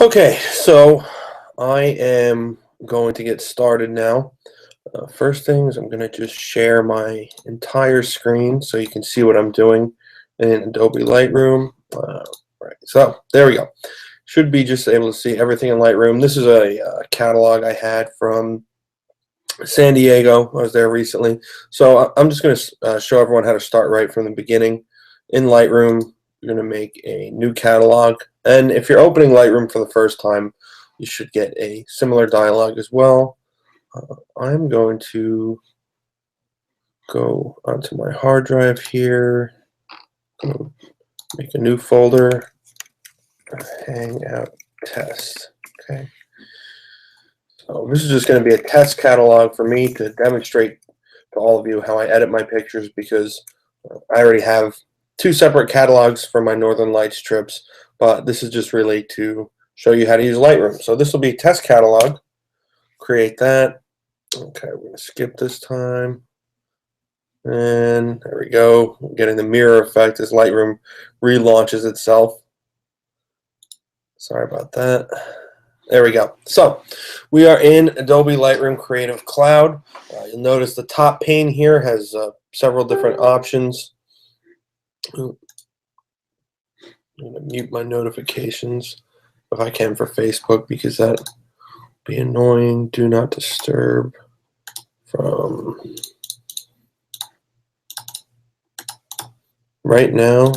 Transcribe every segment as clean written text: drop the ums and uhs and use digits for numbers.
Okay, so I am going to get started now. First thing is I'm going to just share my entire screen so you can see what I'm doing in Adobe Lightroom. Right, so there we go. Should be just able to see everything in Lightroom. This is a catalog I had from San Diego. I was there recently. So I'm just going to show everyone how to start right from the beginning. In Lightroom, you're going to make a new catalog. And if you're opening Lightroom for the first time, you should get a similar dialog as well. I'm going to go onto my hard drive here, make a new folder, Hangout Test. Okay. So this is just going to be a test catalog for me to demonstrate to all of you how I edit my pictures, because I already have two separate catalogs for my Northern Lights trips, but this is just really to show you how to use Lightroom. So this will be a test catalog. Create that. Okay, we're going to skip this time. And there we go. I'm getting the mirror effect as Lightroom relaunches itself. Sorry about that. There we go. So we are in Adobe Lightroom Creative Cloud. You'll notice the top pane here has several different options. I'm going to mute my notifications if I can for Facebook, because that would be annoying. Do not disturb from right now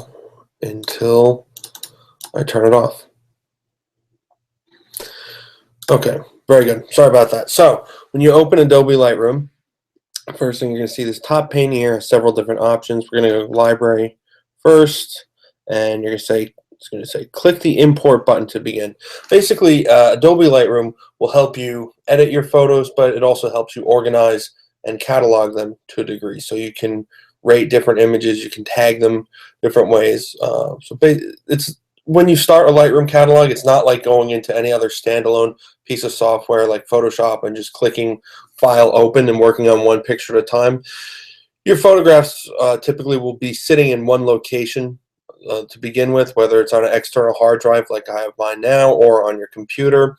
until I turn it off. Okay, very good. Sorry about that. So when you open Adobe Lightroom, first thing you're going to see this top pane here has several different options. We're going to go Library first, and you're going to say, it's going to say click the import button to begin. Basically, Adobe Lightroom will help you edit your photos, but it also helps you organize and catalog them to a degree. So you can rate different images, you can tag them different ways. It's when you start a Lightroom catalog, it's not like going into any other standalone piece of software like Photoshop and just clicking File Open and working on one picture at a time. Your photographs typically will be sitting in one location to begin with, whether it's on an external hard drive like I have mine now, or on your computer.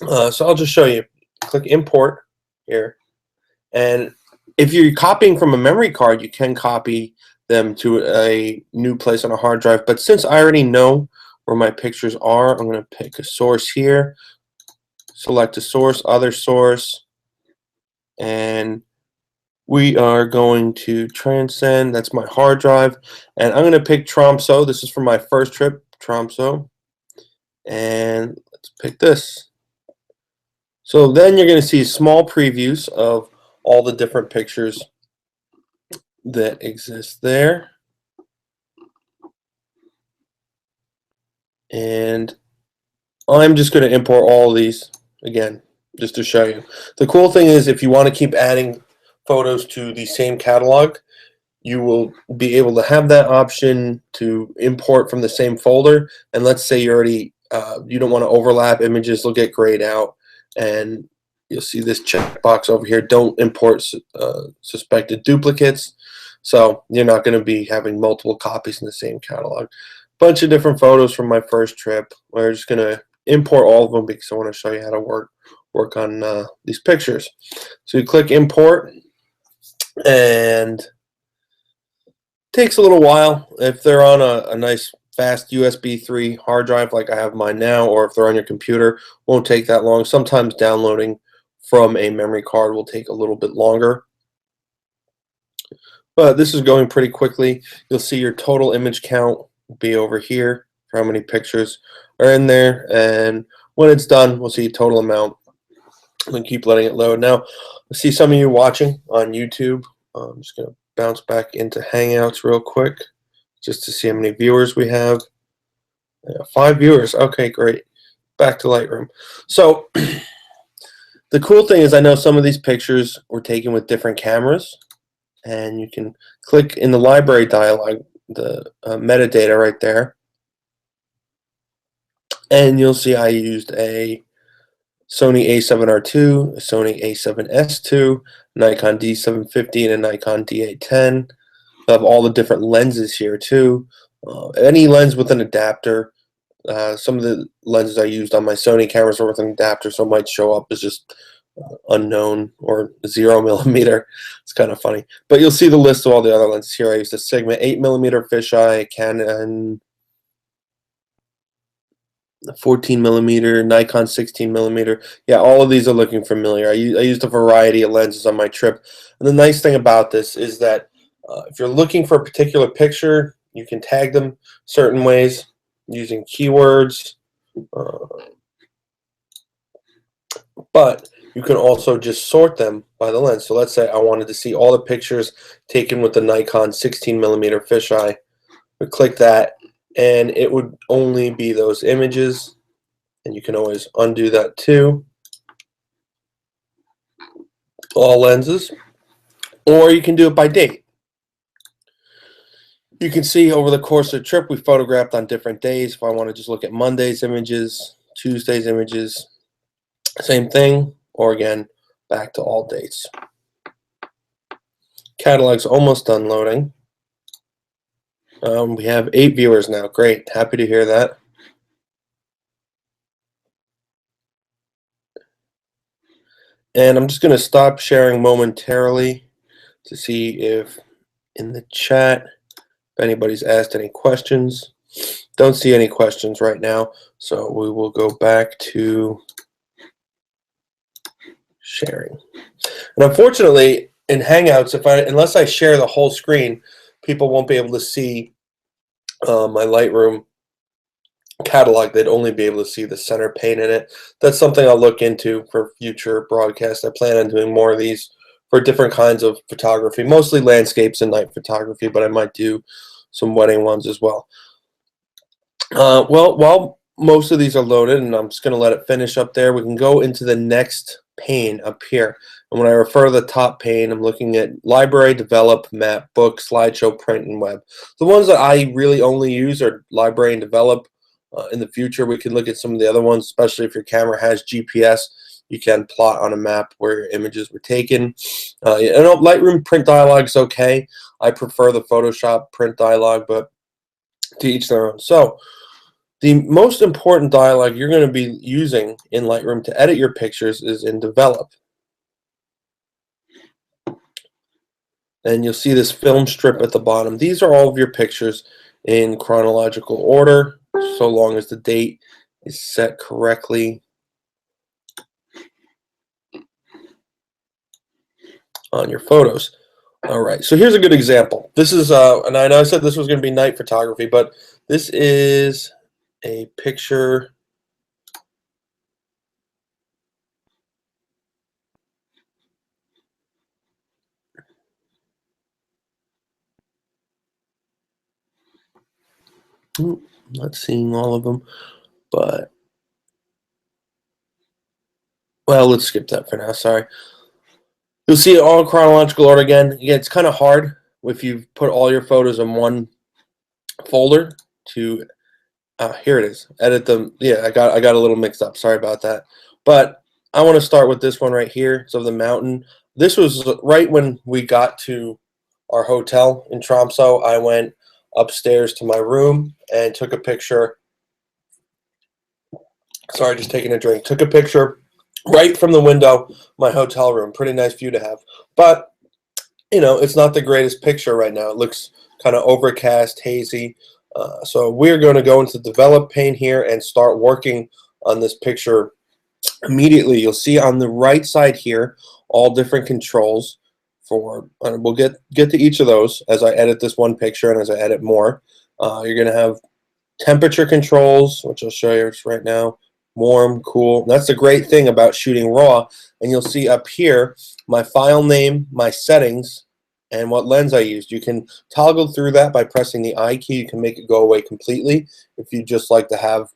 So I'll just show you. Click Import here, and if you're copying from a memory card, you can copy them to a new place on a hard drive. But since I already know where my pictures are, I'm going to pick a source here, select a source, other source, and we are going to transcend. That's my hard drive, and I'm going to pick Tromsø. This is for my first trip, Tromsø, and let's pick this. So then you're going to see small previews of all the different pictures that exist there. And I'm just going to import all of these again, just to show you. The cool thing is, if you want to keep adding photos to the same catalog, you will be able to have that option to import from the same folder. And let's say you already you don't want to overlap images, they'll get grayed out, and you'll see this checkbox over here, don't import suspected duplicates. So you're not going to be having multiple copies in the same catalog. Bunch of different photos from my first trip. We're just going to import all of them because I want to show you how to work on these pictures. So you click Import, and it takes a little while. If they're on a nice fast USB 3 hard drive like I have mine now, or if they're on your computer, won't take that long. Sometimes downloading from a memory card will take a little bit longer. But this is going pretty quickly. You'll see your total image count be over here for how many pictures are in there, and when it's done, we'll see total amount. And keep letting it load. Now, I see some of you watching on YouTube. I'm just going to bounce back into Hangouts real quick just to see how many viewers we have. Yeah, 5 viewers. Okay, great. Back to Lightroom. So the cool thing is, I know some of these pictures were taken with different cameras, and you can click in the library dialog, the metadata right there, and you'll see I used a Sony a7R II, a Sony a7S II, Nikon D750, and a Nikon D810. I have all the different lenses here too. Any lens with an adapter Some of the lenses I used on my Sony cameras are with an adapter, so it might show up as just unknown or 0 mm. It's kind of funny, but you'll see the list of all the other lenses here. I used a Sigma 8 mm fisheye, Canon 14 mm, Nikon 16 mm. Yeah, all of these are looking familiar. I used a variety of lenses on my trip, and the nice thing about this is that if you're looking for a particular picture, you can tag them certain ways using keywords, uh, but you can also just sort them by the lens. So let's say I wanted to see all the pictures taken with the Nikon 16 mm fisheye. We click that, and it would only be those images, and you can always undo that too. All lenses, or you can do it by date. You can see over the course of the trip we photographed on different days. If I want to just look at Monday's images, Tuesday's images, same thing, or again, back to all dates. Catalog's almost done loading. We have 8 viewers now. Great. Happy to hear that. And I'm just going to stop sharing momentarily to see if in the chat if anybody's asked any questions. Don't see any questions right now, so we will go back to sharing. And unfortunately, in Hangouts, unless I share the whole screen, people won't be able to see my Lightroom catalog. They'd only be able to see the center pane in it. That's something I'll look into for future broadcasts. I plan on doing more of these for different kinds of photography, mostly landscapes and night photography, but I might do some wedding ones as well. Well, while most of these are loaded, and I'm just going to let it finish up there, we can go into the next pane up here. And when I refer to the top pane, I'm looking at Library, Develop, Map, Book, Slideshow, Print, and Web. The ones that I really only use are Library and Develop. In the future, we can look at some of the other ones, especially if your camera has GPS. You can plot on a map where your images were taken. Lightroom print dialog is okay. I prefer the Photoshop print dialog, but to each their own. So the most important dialog you're going to be using in Lightroom to edit your pictures is in Develop. And you'll see this film strip at the bottom. These are all of your pictures in chronological order, so long as the date is set correctly on your photos. All right, so here's a good example. This is, and I know I said this was going to be night photography, but this is a picture. Not seeing all of them, but well, let's skip that for now. Sorry. You'll see it all in chronological order again. Yeah, it's kind of hard if you put all your photos in one folder to. Here it is. Edit them. Yeah, I got a little mixed up. Sorry about that. But I want to start with this one right here. So the mountain. This was right when we got to our hotel in Tromsø. I went upstairs to my room and took a picture. Sorry, just taking a drink. Took a picture right from the window, my hotel room. Pretty nice view to have. But, you know, it's not the greatest picture right now. It looks kind of overcast, hazy. So we're going to go into Develop pane here and start working on this picture immediately. You'll see on the right side here all different controls for, and we'll get to each of those as I edit this one picture and as I edit more. You're going to have temperature controls, which I'll show you right now. Warm, cool. That's the great thing about shooting raw. And you'll see up here my file name, my settings, and what lens I used. You can toggle through that by pressing the I key. You can make it go away completely. If you just like to have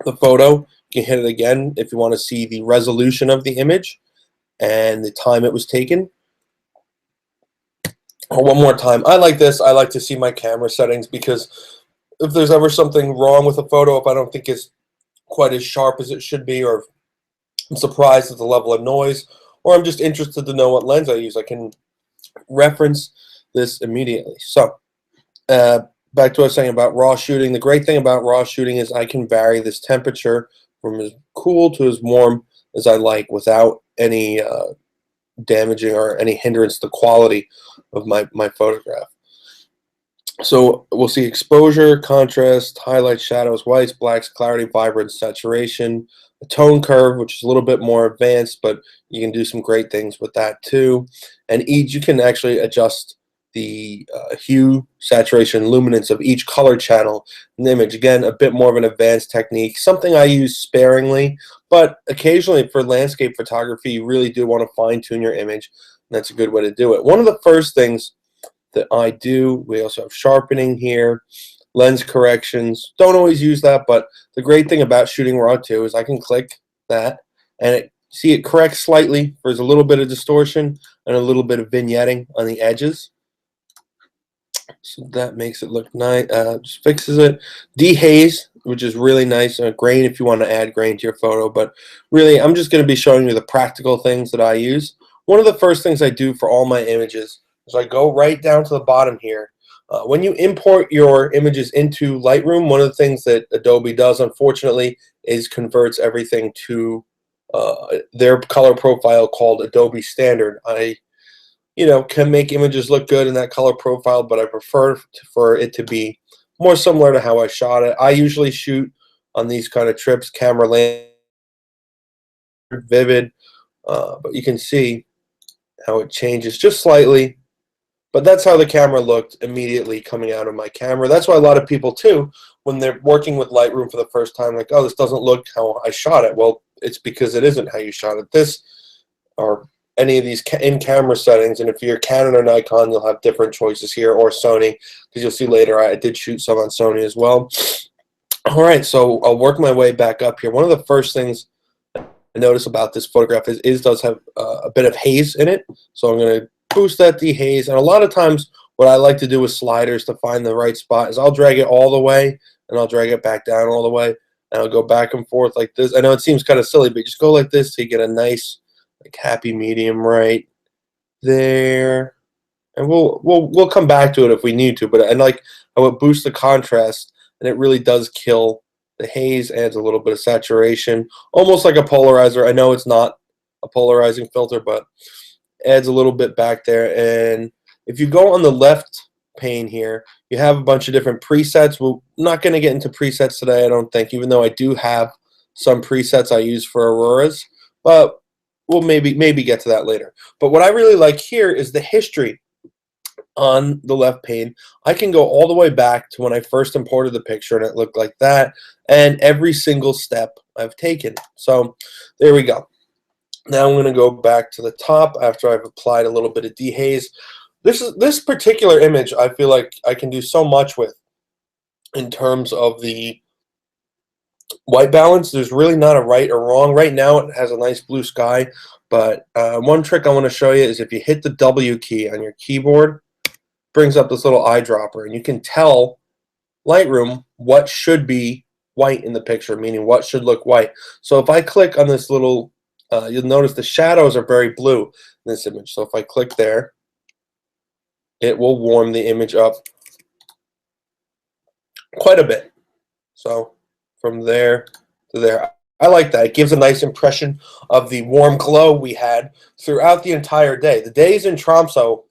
the photo, you can hit it again if you want to see the resolution of the image and the time it was taken. Or one more time. I like this. I like to see my camera settings because if there's ever something wrong with a photo, if I don't think it's quite as sharp as it should be, or I'm surprised at the level of noise, or I'm just interested to know what lens I use, I can reference this immediately. So back to what I was saying about raw shooting. The great thing about raw shooting is I can vary this temperature from as cool to as warm as I like without any damaging or any hindrance to the quality of my photograph. So we'll see exposure, contrast, highlights, shadows, whites, blacks, clarity, vibrance, saturation, a tone curve, which is a little bit more advanced, but you can do some great things with that too. And each, you can actually adjust the hue, saturation, luminance of each color channel in the image. Again, a bit more of an advanced technique, something I use sparingly, but occasionally for landscape photography, you really do want to fine tune your image. And that's a good way to do it. One of the first things that I do. We also have sharpening here, lens corrections. Don't always use that, but the great thing about shooting raw too is I can click that and see it corrects slightly. There's a little bit of distortion and a little bit of vignetting on the edges. So that makes it look nice. Just fixes it. Dehaze, which is really nice. Grain if you want to add grain to your photo, but really I'm just going to be showing you the practical things that I use. One of the first things I do for all my images is I go right down to the bottom here. When you import your images into Lightroom, one of the things that Adobe does, unfortunately, is converts everything to their color profile called Adobe Standard. I can make images look good in that color profile, but I prefer for it to be more similar to how I shot it. I usually shoot on these kind of trips, camera lens, vivid, but you can see how it changes just slightly. But that's how the camera looked immediately coming out of my camera. That's why a lot of people, too, when they're working with Lightroom for the first time, like, oh, this doesn't look how I shot it. Well, it's because it isn't how you shot it. This, or any of these in-camera settings, and if you're Canon or Nikon, you'll have different choices here, or Sony, because you'll see later I did shoot some on Sony as well. All right, so I'll work my way back up here. One of the first things I notice about this photograph is does have a bit of haze in it, so I'm going to boost that dehaze. And a lot of times what I like to do with sliders to find the right spot is I'll drag it all the way and I'll drag it back down all the way and I'll go back and forth like this. I know it seems kind of silly, but just go like this to get a nice like happy medium right there. And we'll come back to it if we need to, but I would boost the contrast, and it really does kill the haze, adds a little bit of saturation, almost like a polarizer. I know it's not a polarizing filter, but adds a little bit back there. And if you go on the left pane here, you have a bunch of different presets. We're not going to get into presets today, I don't think, even though I do have some presets I use for auroras, but we'll maybe get to that later. But what I really like here is the history on the left pane. I can go all the way back to when I first imported the picture and it looked like that, and every single step I've taken. So there we go. Now I'm going to go back to the top after I've applied a little bit of dehaze. This particular image I feel like I can do so much with in terms of the white balance. There's really not a right or wrong. Right now it has a nice blue sky, but one trick I want to show you is if you hit the W key on your keyboard, it brings up this little eyedropper, and you can tell Lightroom what should be white in the picture, meaning what should look white. So if I click on this little you'll notice the shadows are very blue in this image. So if I click there, it will warm the image up quite a bit. So from there to there, I like that. It gives a nice impression of the warm glow we had throughout the entire day. The days in Tromsø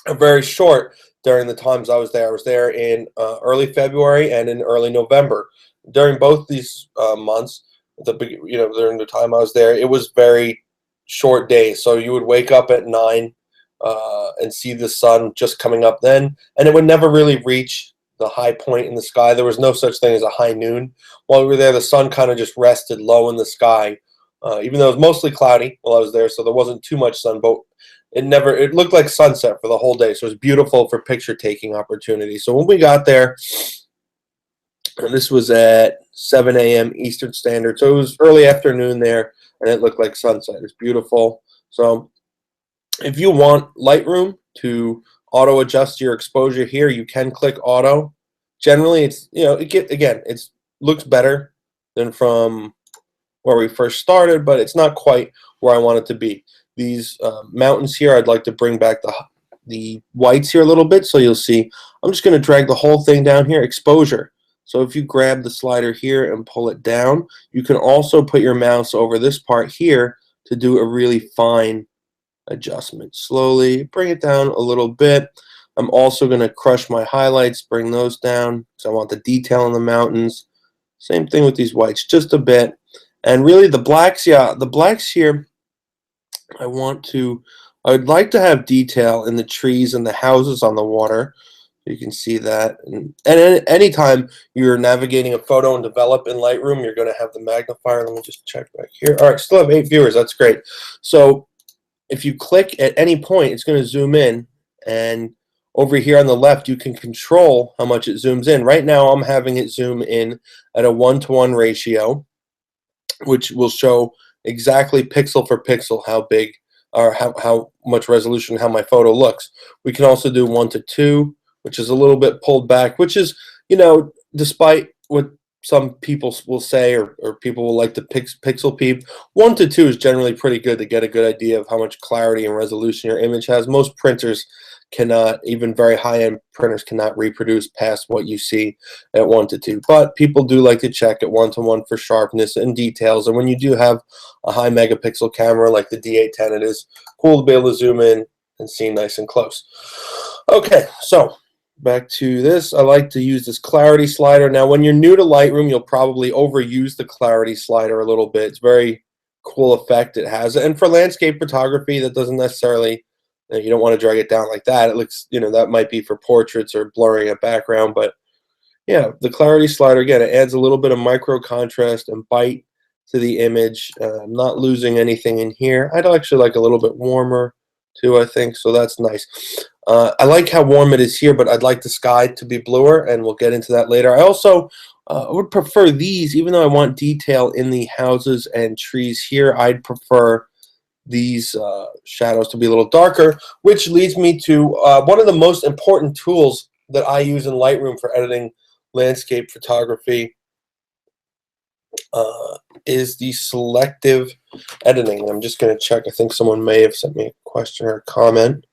are very short during the times I was there. I was there in early February and in early November. During both these months, during the time I was there, it was very short days. So you would wake up at 9 and see the sun just coming up then, and it would never really reach the high point in the sky. There was no such thing as a high noon. While we were there, the sun kind of just rested low in the sky, even though it was mostly cloudy while I was there, so there wasn't too much sun, but it looked like sunset for the whole day. So it was beautiful for picture taking opportunity. So when we got there, and this was at 7 a.m. Eastern Standard, so it was early afternoon there, and it looked like sunset. It's beautiful. So if you want Lightroom to auto adjust your exposure here, you can click auto. Generally, it's it looks better than from where we first started, but it's not quite where I want it to be. These mountains here, I'd like to bring back the whites here a little bit. So you'll see I'm just going to drag the whole thing down here. Exposure. So if you grab the slider here and pull it down, you can also put your mouse over this part here to do a really fine adjustment. Slowly bring it down a little bit. I'm also going to crush my highlights, bring those down because I want the detail in the mountains. Same thing with these whites, just a bit. And really the blacks, yeah, the blacks here, I'd like to have detail in the trees and the houses on the water. You can see that. And anytime you're navigating a photo and develop in Lightroom, you're going to have the magnifier. Let me just check back here. All right, still have 8 viewers. That's great. So if you click at any point, it's going to zoom in. And over here on the left, you can control how much it zooms in. Right now, I'm having it zoom in at a 1-to-1 ratio, which will show exactly pixel for pixel how big or how much resolution, how my photo looks. We can also do 1-to-2, which is a little bit pulled back, which is, you know, despite what some people will say or people will like to pixel peep, 1-to-2 is generally pretty good to get a good idea of how much clarity and resolution your image has. Most printers cannot, even very high-end printers cannot reproduce past what you see at 1-to-2, but people do like to check at 1-to-1 for sharpness and details. And when you do have a high megapixel camera like the D810, it is cool to be able to zoom in and see nice and close. Okay, so back to this. I like to use this clarity slider. Now when you're new to Lightroom, you'll probably overuse the clarity slider a little bit. It's a very cool effect it has, and for landscape photography that doesn't necessarily, you don't want to drag it down like that. It looks, you know, that might be for portraits or blurring a background, but yeah, the clarity slider, again, it adds a little bit of micro contrast and bite to the image. I'm not losing anything in here. I'd actually like a little bit warmer too, I think, so that's nice. I like how warm it is here, but I'd like the sky to be bluer, and we'll get into that later. I also would prefer these, even though I want detail in the houses and trees here, I'd prefer these shadows to be a little darker, which leads me to one of the most important tools that I use in Lightroom for editing landscape photography is the selective editing. I'm just going to check. I think someone may have sent me a question or a comment.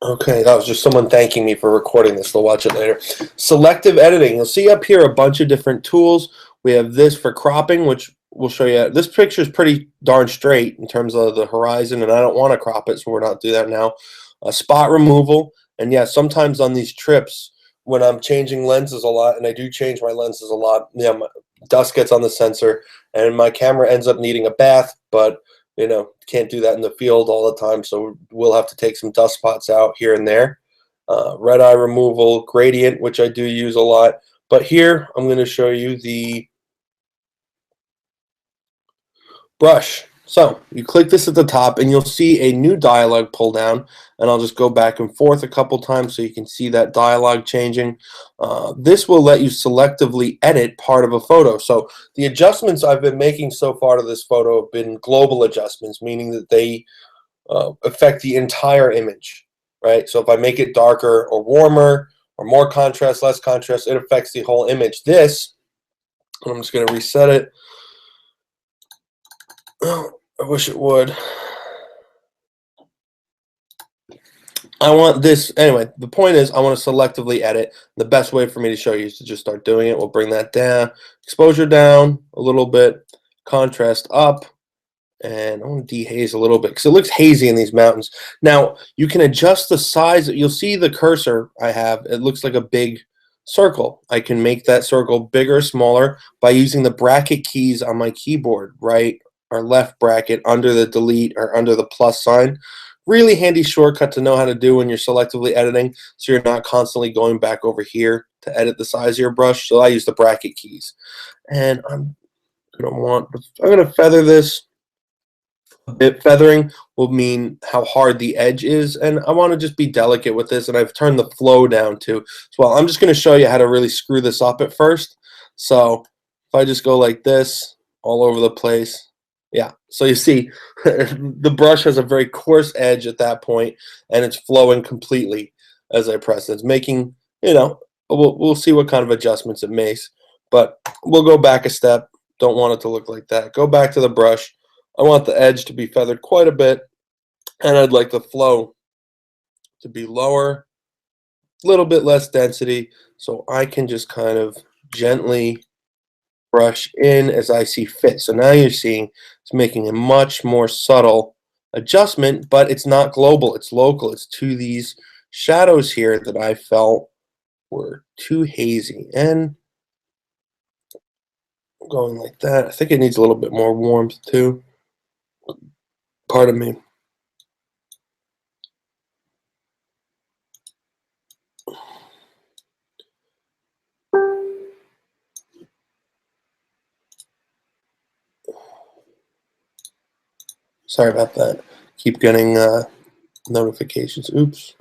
Okay, that was just someone thanking me for recording this. They'll watch it later. Selective editing. You'll see up here a bunch of different tools. We have this for cropping, which we'll show you. This picture is pretty darn straight in terms of the horizon, and I don't want to crop it, so we're not doing that now. Spot removal. And yeah, sometimes on these trips, when I'm changing lenses a lot, and I do change my lenses a lot, yeah, dust gets on the sensor, and my camera ends up needing a bath, but you know, can't do that in the field all the time, so we'll have to take some dust spots out here and there. Red eye removal, gradient, which I do use a lot. But here, I'm going to show you the brush. So you click this at the top, and you'll see a new dialog pull down, and I'll just go back and forth a couple times so you can see that dialog changing. This will let you selectively edit part of a photo. So the adjustments I've been making so far to this photo have been global adjustments, meaning that they affect the entire image, right? So if I make it darker or warmer or more contrast, less contrast, it affects the whole image. This, I'm just going to reset it. Oh, I wish it would. I want this, anyway, the point is I want to selectively edit. The best way for me to show you is to just start doing it. We'll bring that down, exposure down a little bit, contrast up, and I want to dehaze a little bit because it looks hazy in these mountains. Now, you can adjust the size. You'll see the cursor I have. It looks like a big circle. I can make that circle bigger or smaller by using the bracket keys on my keyboard, right or left bracket under the delete or under the plus sign. Really handy shortcut to know how to do when you're selectively editing, so you're not constantly going back over here to edit the size of your brush. So I use the bracket keys, and I'm gonna feather this a bit. Feathering will mean how hard the edge is, and I want to just be delicate with this, and I've turned the flow down too as well. I'm just going to show you how to really screw this up at first. So if I just go like this all over the place, yeah, so you see the brush has a very coarse edge at that point, and it's flowing completely as I press it. It's making, you know, we'll see what kind of adjustments it makes. But we'll go back a step. Don't want it to look like that. Go back to the brush. I want the edge to be feathered quite a bit, and I'd like the flow to be lower, a little bit less density, so I can just kind of gently brush in as I see fit. So now you're seeing it's making a much more subtle adjustment, but it's not global, it's local. It's to these shadows here that I felt were too hazy. And going like that, I think it needs a little bit more warmth too. Pardon me. Sorry about that. Keep getting notifications. Oops.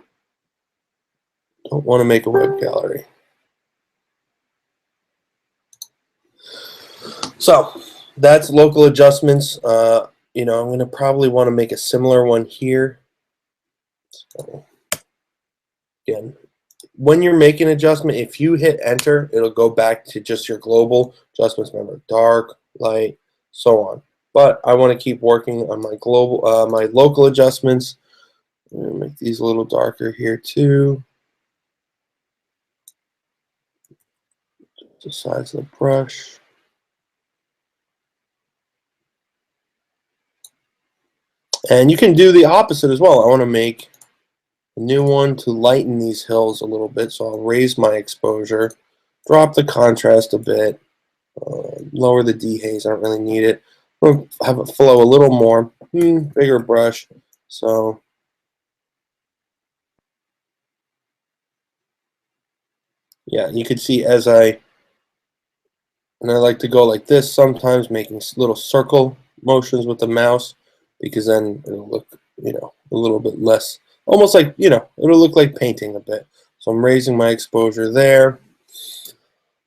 Don't want to make a web gallery. So that's local adjustments. You know, I'm going to probably want to make a similar one here. So, again, when you're making an adjustment, if you hit enter, it'll go back to just your global adjustments. Remember, dark, light, so on. But I want to keep working on my global, my local adjustments. I'm going to make these a little darker here too. The size of the brush. And you can do the opposite as well. I want to make a new one to lighten these hills a little bit, so I'll raise my exposure, drop the contrast a bit, lower the dehaze. I don't really need it. I'll have it flow a little more. Bigger brush. So yeah, you can see as I like to go like this sometimes, making little circle motions with the mouse, because then it'll look, you know, a little bit less, almost like, you know, it'll look like painting a bit. So I'm raising my exposure there.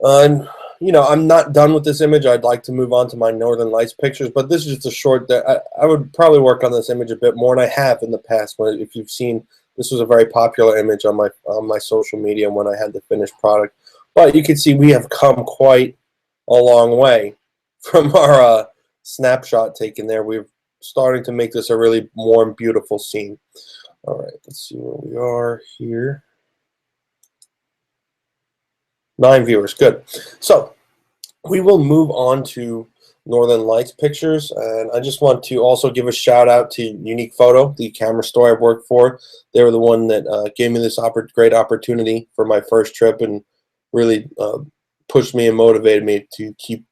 And you know, I'm not done with this image. I'd like to move on to my Northern Lights pictures, but this is just a short. I would probably work on this image a bit more, and I have in the past. When, if you've seen, this was a very popular image on my social media when I had the finished product. But you can see we have come quite a long way from our snapshot taken there. We're starting to make this a really warm, beautiful scene. All right, let's see where we are here. 9 viewers, good. So we will move on to Northern Lights pictures, and I just want to also give a shout out to Unique Photo, the camera store I've worked for. They were the one that gave me this great opportunity for my first trip, and really pushed me and motivated me to keep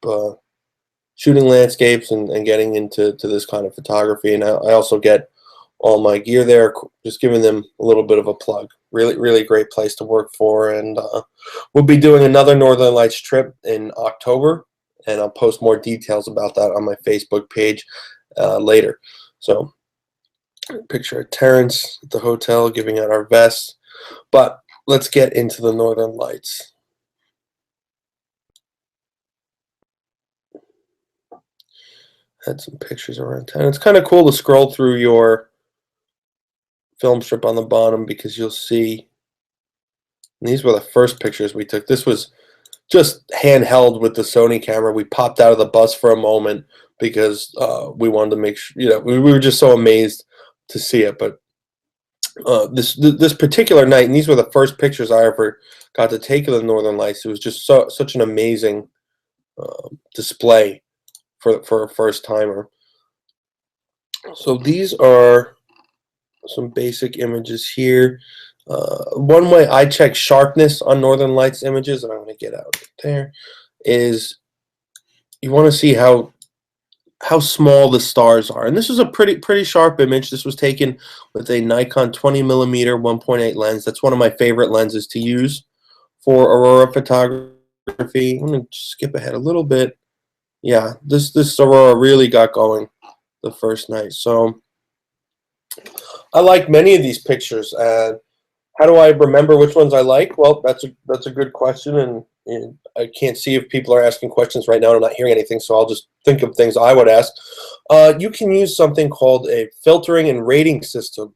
shooting landscapes and getting into this kind of photography. And I also get all my gear there, just giving them a little bit of a plug. Really great place to work for. And we'll be doing another Northern Lights trip in October, and I'll post more details about that on my Facebook page later. So picture of Terrence at the hotel giving out our vests. But let's get into the Northern Lights. Had some pictures around town. It's kind of cool to scroll through your film strip on the bottom, because you'll see, and these were the first pictures we took. This was just handheld with the Sony camera. We popped out of the bus for a moment because we wanted to make sure, you know, we were just so amazed to see it. But this particular night, and these were the first pictures I ever got to take of the Northern Lights. It was just such an amazing display for a first timer. So these are some basic images here. One way I check sharpness on Northern Lights images, and I'm going to get out there, is you want to see how small the stars are. And this is a pretty sharp image. This was taken with a Nikon 20mm 1.8 lens. That's one of my favorite lenses to use for aurora photography. I'm going to skip ahead a little bit. Yeah, this aurora really got going the first night. So I like many of these pictures. How do I remember which ones I like? Well, that's a good question, and I can't see if people are asking questions right now, and I'm not hearing anything, so I'll just think of things I would ask. You can use something called a filtering and rating system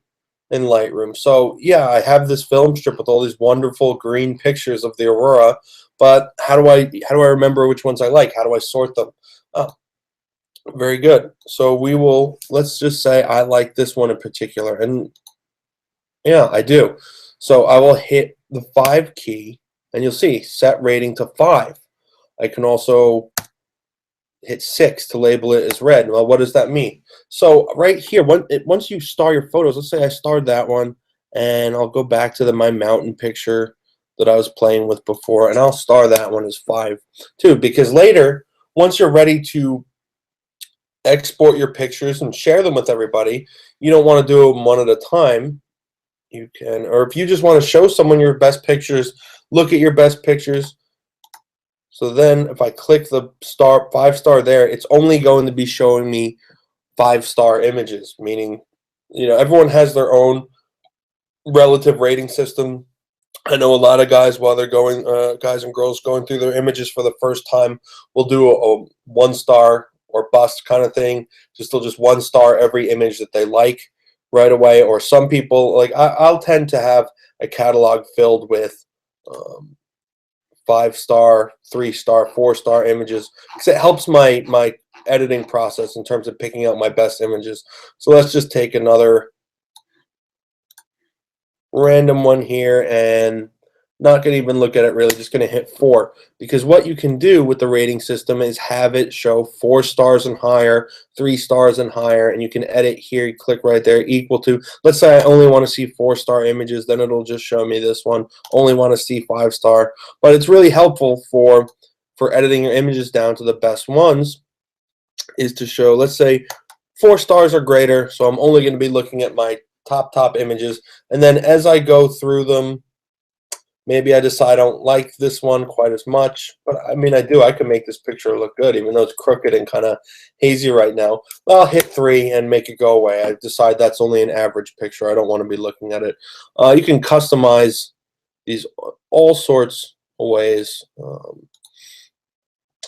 in Lightroom. So yeah, I have this film strip with all these wonderful green pictures of the aurora, but how do I remember which ones I like? How do I sort them? Oh, very good. So let's just say I like this one in particular, and yeah, I do. So I will hit the 5 key, and you'll see set rating to 5. I can also hit 6 to label it as red. Well, what does that mean? So right here, once you star your photos, let's say I starred that one, and I'll go back to my mountain picture that I was playing with before, and I'll star that one as 5 too, because later, once you're ready to export your pictures and share them with everybody, you don't want to do them one at a time. You can, or if you just want to show someone your best pictures, look at your best pictures. So then if I click the 5-star there, it's only going to be showing me 5-star images, meaning, everyone has their own relative rating system. I know a lot of guys, while they're guys and girls going through their images for the first time, will do a 1-star or bust kind of thing. They'll just 1-star every image that they like right away. Or some people, like I'll tend to have a catalog filled with 5-star, 3-star, 4-star images, because it helps my editing process in terms of picking out my best images. So let's just take another random one here, and not going to even look at it really, just going to hit 4, because what you can do with the rating system is have it show 4 stars and higher, 3 stars and higher, and you can edit here. You click right there, equal to, let's say I only want to see 4-star images, then it'll just show me this one. Only want to see 5-star, but it's really helpful for editing your images down to the best ones, is to show, let's say 4 stars or greater, so I'm only going to be looking at my top images, and then as I go through them, maybe I decide I don't like this one quite as much, but I mean, I can make this picture look good, even though it's crooked and kind of hazy right now. Well, I'll hit 3 and make it go away. I decide that's only an average picture. I don't want to be looking at it. You can customize these all sorts of ways.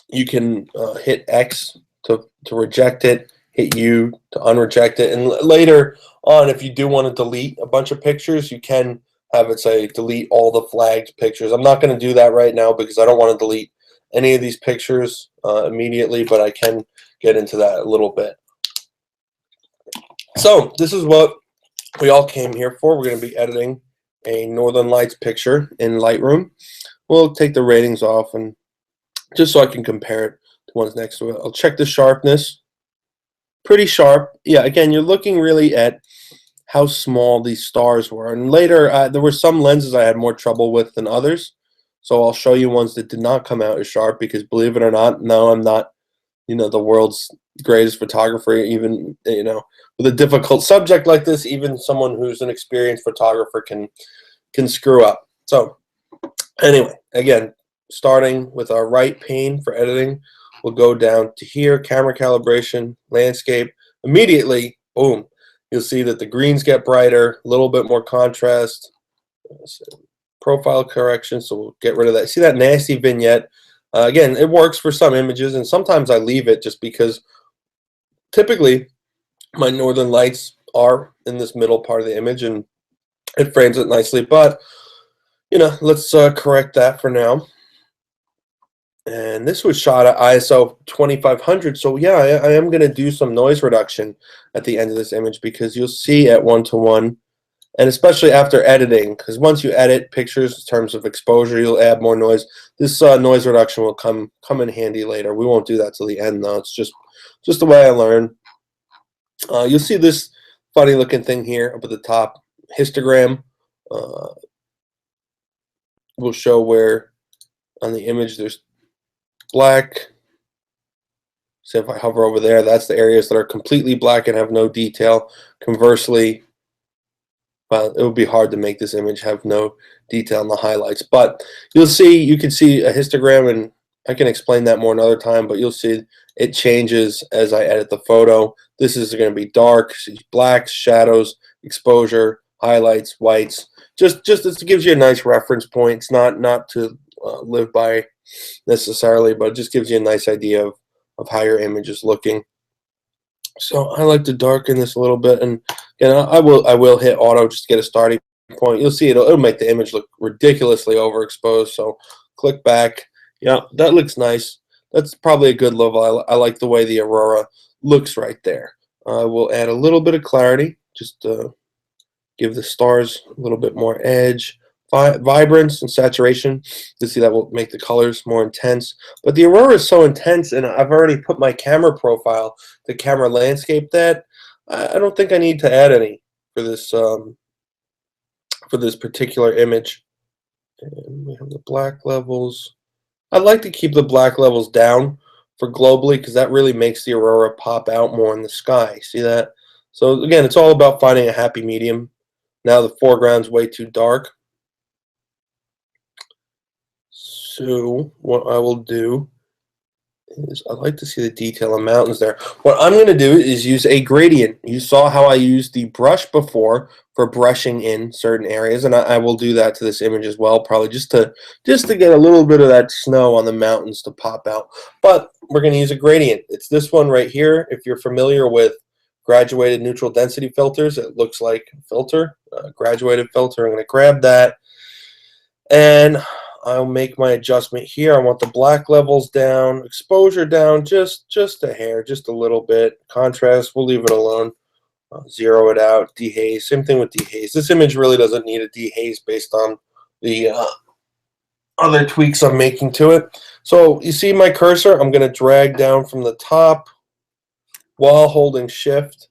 You can hit X to reject it, hit U to unreject it, and later on, if you do want to delete a bunch of pictures, you can have it say delete all the flagged pictures. I'm not going to do that right now because I don't want to delete any of these pictures immediately, but I can get into that a little bit. So this is what we all came here for. We're going to be editing a Northern Lights picture in Lightroom. We'll take the ratings off, and just so I can compare it to ones next to it. I'll check the sharpness. Pretty sharp. Yeah, again, you're looking really at how small these stars were. And later, there were some lenses I had more trouble with than others. So I'll show you ones that did not come out as sharp, because believe it or not, no, I'm not, the world's greatest photographer. Even, with a difficult subject like this, even someone who's an experienced photographer can screw up. So anyway, again, starting with our right pane for editing, we'll go down to here, camera calibration, landscape. Immediately, boom, you'll see that the greens get brighter, a little bit more contrast. Profile correction, so we'll get rid of that. See that nasty vignette? Again, it works for some images, and sometimes I leave it just because typically my Northern Lights are in this middle part of the image, and it frames it nicely. But, let's correct that for now. And this was shot at ISO 2500, so yeah, I am going to do some noise reduction at the end of this image, because you'll see at 1:1, and especially after editing, because once you edit pictures in terms of exposure, you'll add more noise. This noise reduction will come in handy later. We won't do that till the end, though. It's just the way I learn. You'll see this funny looking thing here up at the top, histogram. Will show where on the image there's black. So if I hover over there, that's the areas that are completely black and have no detail. Conversely, well, it would be hard to make this image have no detail in the highlights. But you can see a histogram, and I can explain that more another time, but you'll see it changes as I edit the photo. This is going to be dark, blacks, shadows, exposure, highlights, whites. Just this gives you a nice reference point. It's not to live by necessarily, but it just gives you a nice idea of how your image is looking. So I like to darken this a little bit, and I will hit auto just to get a starting point. You'll see it'll make the image look ridiculously overexposed. So click back. Yeah, that looks nice. That's probably a good level. I like the way the aurora looks right there. We'll add a little bit of clarity, just to give the stars a little bit more edge. Vibrance and saturation. You see that will make the colors more intense. But the aurora is so intense, and I've already put my camera profile, the camera landscape, that I don't think I need to add any for this particular image. And we have the black levels. I like to keep the black levels down for globally because that really makes the aurora pop out more in the sky. See that? So again, it's all about finding a happy medium. Now the foreground's way too dark. So what I will do is I like to see the detail of mountains there. What I'm going to do is use a gradient. You saw how I used the brush before for brushing in certain areas, and I will do that to this image as well, probably just to get a little bit of that snow on the mountains to pop out. But we're going to use a gradient. It's this one right here. If you're familiar with graduated neutral density filters, it looks like a filter, a graduated filter. I'm going to grab that, and I'll make my adjustment here. I want the black levels down, exposure down just a hair, just a little bit. Contrast, we'll leave it alone. Zero it out. Dehaze, same thing with dehaze. This image really doesn't need a dehaze based on the other tweaks I'm making to it. So you see my cursor, I'm going to drag down from the top while holding shift.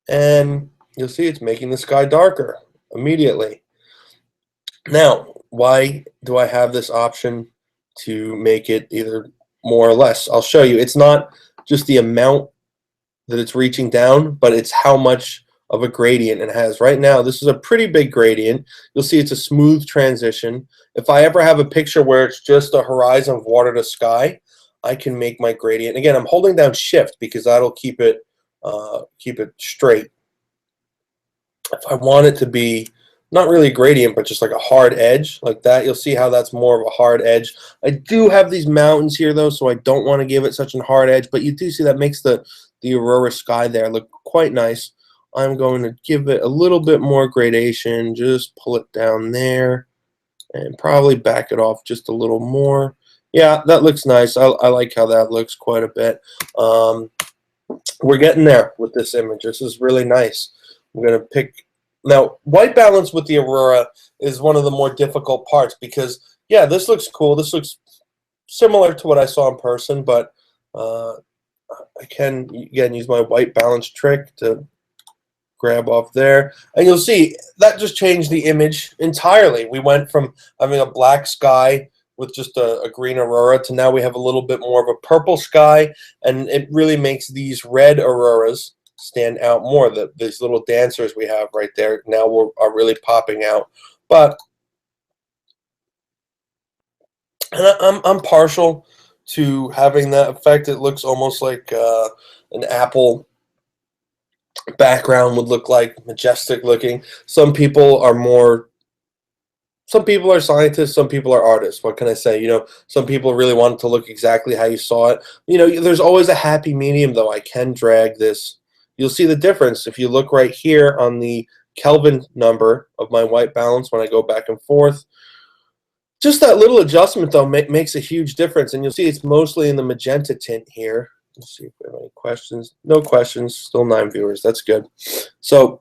And you'll see it's making the sky darker immediately. Now, why do I have this option to make it either more or less? I'll show you. It's not just the amount that it's reaching down, but it's how much of a gradient it has. Right now, this is a pretty big gradient. You'll see it's a smooth transition. If I ever have a picture where it's just a horizon of water to sky, I can make my gradient. Again, I'm holding down shift because that'll keep it straight. If I want it to be not really a gradient, but just like a hard edge like that, you'll see how that's more of a hard edge. I do have these mountains here though, so I don't want to give it such a hard edge, but you do see that makes the aurora sky there look quite nice. I'm going to give it a little bit more gradation, just pull it down there and probably back it off just a little more. Yeah, that looks nice. I like how that looks quite a bit. We're getting there with this image. This is really nice. I'm going to pick. Now, white balance with the aurora is one of the more difficult parts because, yeah, this looks cool. This looks similar to what I saw in person, but I can, again, use my white balance trick to grab off there. And you'll see that just changed the image entirely. We went from having a black sky with just a green aurora to now we have a little bit more of a purple sky, and it really makes these red auroras stand out more. These little dancers we have right there now are really popping out. But and I'm partial to having that effect. It looks almost like an apple background would look like, majestic looking. Some people are scientists, some people are artists. What can I say? You know, some people really want it to look exactly how you saw it. You know, there's always a happy medium though. I can drag this. You'll see the difference if you look right here on the Kelvin number of my white balance when I go back and forth. Just that little adjustment though makes a huge difference, and you'll see it's mostly in the magenta tint here. Let's see if we have any questions. No questions. Still 9 viewers. That's good. So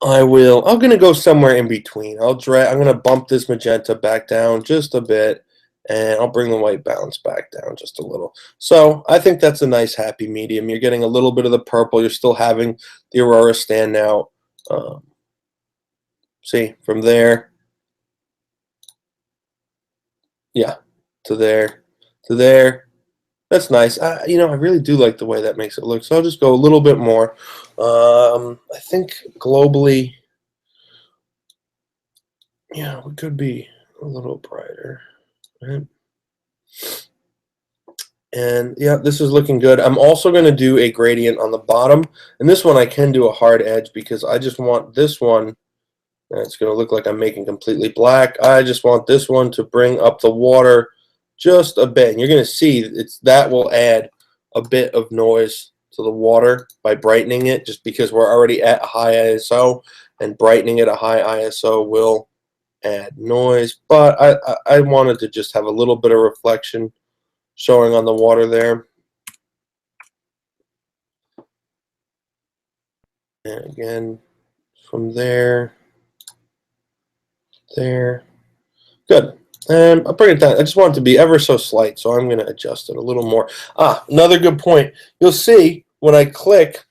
I'm going to go somewhere in between. I'm going to bump this magenta back down just a bit, and I'll bring the white balance back down just a little. So I think that's a nice happy medium. You're getting a little bit of the purple. You're still having the aurora stand out. See, from there, yeah, to there, to there. That's nice. You know, I really do like the way that makes it look. So I'll just go a little bit more. I think globally, yeah, we could be a little brighter, right? And yeah, this is looking good. I'm also going to do a gradient on the bottom. And this one I can do a hard edge because I just want this one, and it's going to look like I'm making completely black. I just want this one to bring up the water just a bit. And you're going to see that will add a bit of noise to the water by brightening it, just because we're already at a high ISO, and brightening it at high ISO will add noise. But I wanted to just have a little bit of reflection showing on the water there. And again, from there, there. Good. And I'll bring it down. I just want it to be ever so slight, so I'm going to adjust it a little more. Another good point. You'll see when I click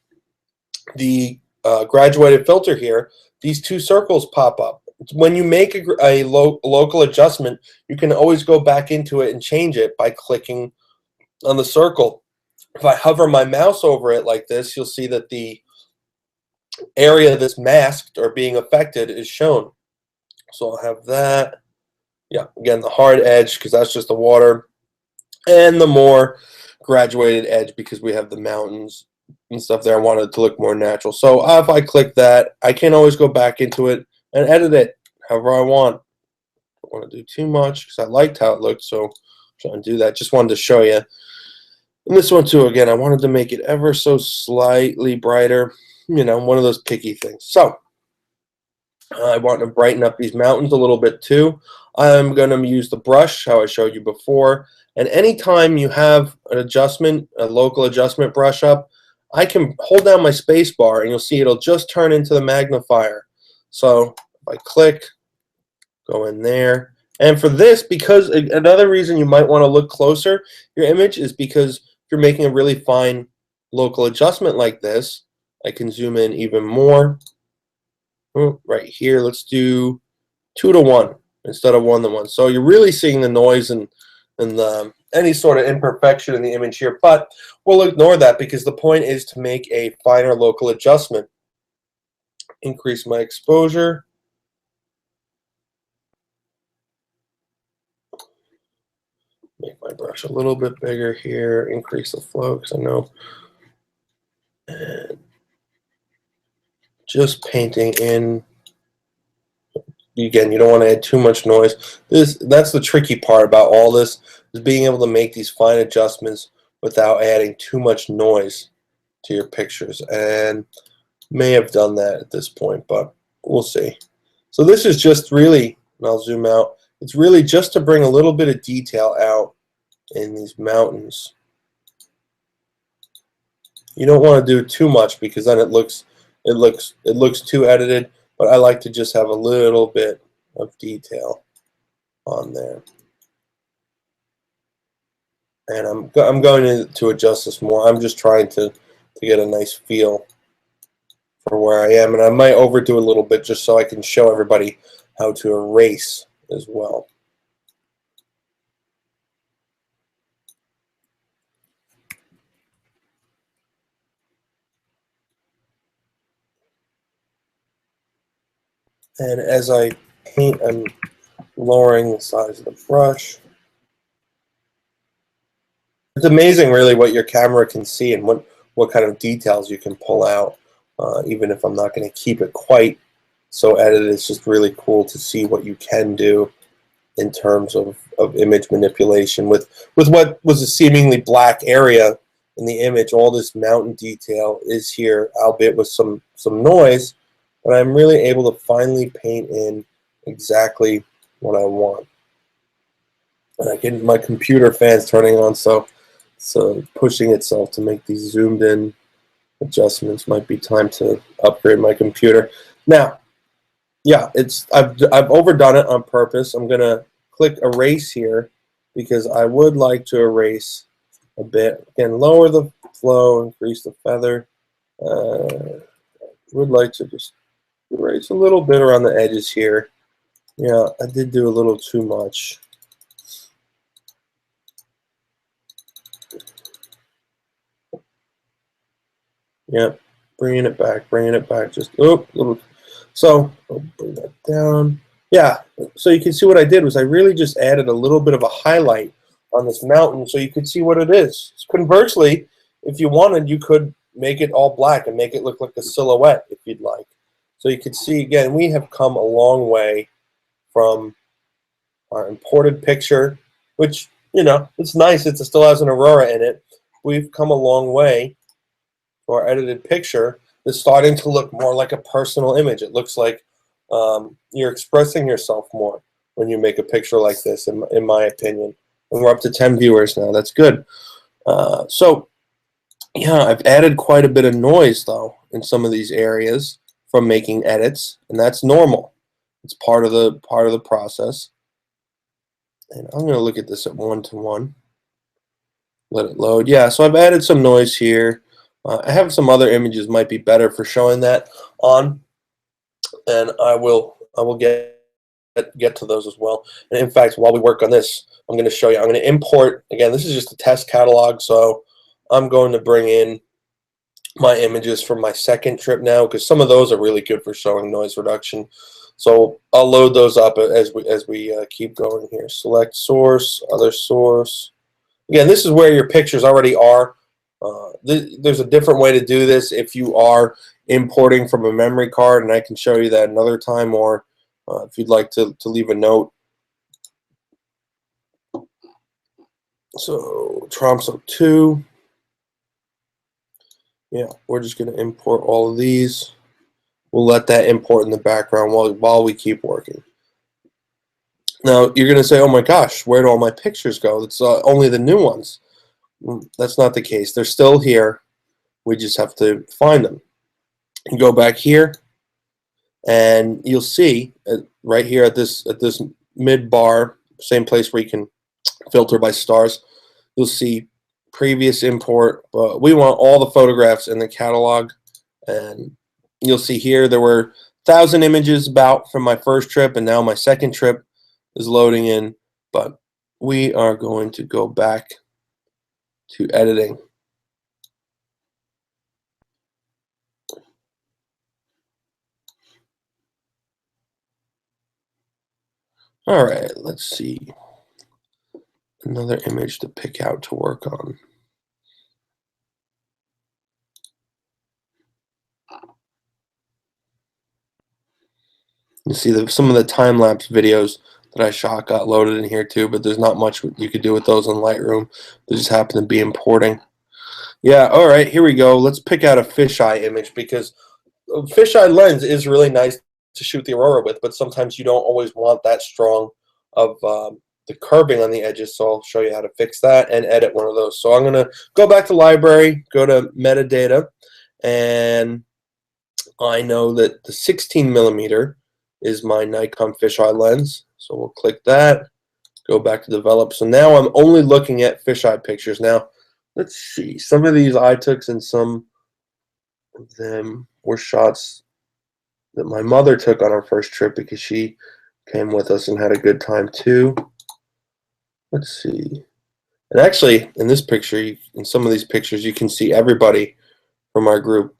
the graduated filter here, these two circles pop up. When you make a local adjustment, you can always go back into it and change it by clicking on the circle. If I hover my mouse over it like this, you'll see that the area that's masked or being affected is shown. So I'll have that. Yeah, again, the hard edge, because that's just the water, and the more graduated edge because we have the mountains and stuff there. I wanted it to look more natural. So if I click that, I can always go back into it and edit it however I want. Don't want to do too much because I liked how it looked, so I'm trying to do that. Just wanted to show you. And this one too, again, I wanted to make it ever so slightly brighter. You know, one of those picky things. So I want to brighten up these mountains a little bit too. I'm going to use the brush, how I showed you before. And anytime you have an adjustment, a local adjustment brush up, I can hold down my space bar and you'll see it'll just turn into the magnifier. So if I click, go in there. And for this, because another reason you might want to look closer, your image, is because if you're making a really fine local adjustment like this, I can zoom in even more. Right here, let's do 2:1 instead of 1:1. So you're really seeing the noise and any sort of imperfection in the image here. But we'll ignore that because the point is to make a finer local adjustment. Increase my exposure. Make my brush a little bit bigger here. Increase the flow because I know. And just painting in. Again, you don't want to add too much noise. That's the tricky part about all this, is being able to make these fine adjustments without adding too much noise to your pictures. And may have done that at this point, but we'll see. So this is just really, and I'll zoom out, it's really just to bring a little bit of detail out in these mountains. You don't want to do too much because then it looks too edited. But I like to just have a little bit of detail on there. And I'm going to adjust this more. I'm just trying to get a nice feel for where I am. And I might overdo a little bit just so I can show everybody how to erase as well. And as I paint, I'm lowering the size of the brush. It's amazing, really, what your camera can see and what kind of details you can pull out. Even if I'm not going to keep it quite so edited, it's just really cool to see what you can do in terms of image manipulation. With what was a seemingly black area in the image, all this mountain detail is here, albeit with some noise. But I'm really able to finally paint in exactly what I want. And I get my computer fans turning on, so pushing itself to make these zoomed in adjustments. Might be time to upgrade my computer. Now, yeah, I've overdone it on purpose. I'm gonna click erase here because I would like to erase a bit. Again, lower the flow, increase the feather. Would like to just erase a little bit around the edges here. Yeah, I did do a little too much. Yeah, bringing it back. Just little. So I'll bring that down. Yeah, so you can see what I did was I really just added a little bit of a highlight on this mountain so you could see what it is. Conversely, if you wanted, you could make it all black and make it look like a silhouette if you'd like. So you can see, again, we have come a long way from our imported picture, which, you know, it's nice. It still has an aurora in it. We've come a long way or edited picture is starting to look more like a personal image. It looks like you're expressing yourself more when you make a picture like this, in my opinion. And we're up to 10 viewers now. That's good. So, yeah, I've added quite a bit of noise, though, in some of these areas from making edits, and that's normal. It's part of the process. And I'm going to look at this at 1:1. Let it load. Yeah, so I've added some noise here. I have some other images might be better for showing that on, and I will get to those as well. And in fact, while we work on this, I'm going to show you. I'm going to import again. This is just a test catalog, so I'm going to bring in my images from my second trip now, because some of those are really good for showing noise reduction. So I'll load those up as we keep going here. Select source, other source. Again, this is where your pictures already are. There's a different way to do this if you are importing from a memory card, and I can show you that another time, or if you'd like to leave a note. So Tromsø 2. Yeah, we're just going to import all of these. We'll let that import in the background while we keep working. Now, you're going to say, oh my gosh, where do all my pictures go? It's only the new ones. That's not the case. They're still here. We just have to find them. You go back here, and you'll see right here at this mid bar, same place where you can filter by stars, you'll see previous import. But we want all the photographs in the catalog, and you'll see here there were 1,000 images about from my first trip, and now my second trip is loading in. But we are going to go back to editing. All right, let's see. Another image to pick out to work on. You see some of the time-lapse videos that I shot got loaded in here too, but there's not much you could do with those in Lightroom. They just happen to be importing. Yeah, all right, here we go. Let's pick out a fisheye image, because a fisheye lens is really nice to shoot the aurora with, but sometimes you don't always want that strong of the curving on the edges, so I'll show you how to fix that and edit one of those. So I'm going to go back to library, go to metadata, and I know that the 16mm is my Nikon fisheye lens, so we'll click that, go back to develop. So now I'm only looking at fisheye pictures. Now, let's see. Some of these I took, and some of them were shots that my mother took on our first trip, because she came with us and had a good time too. Let's see. And actually, in this picture, in some of these pictures, you can see everybody from our group.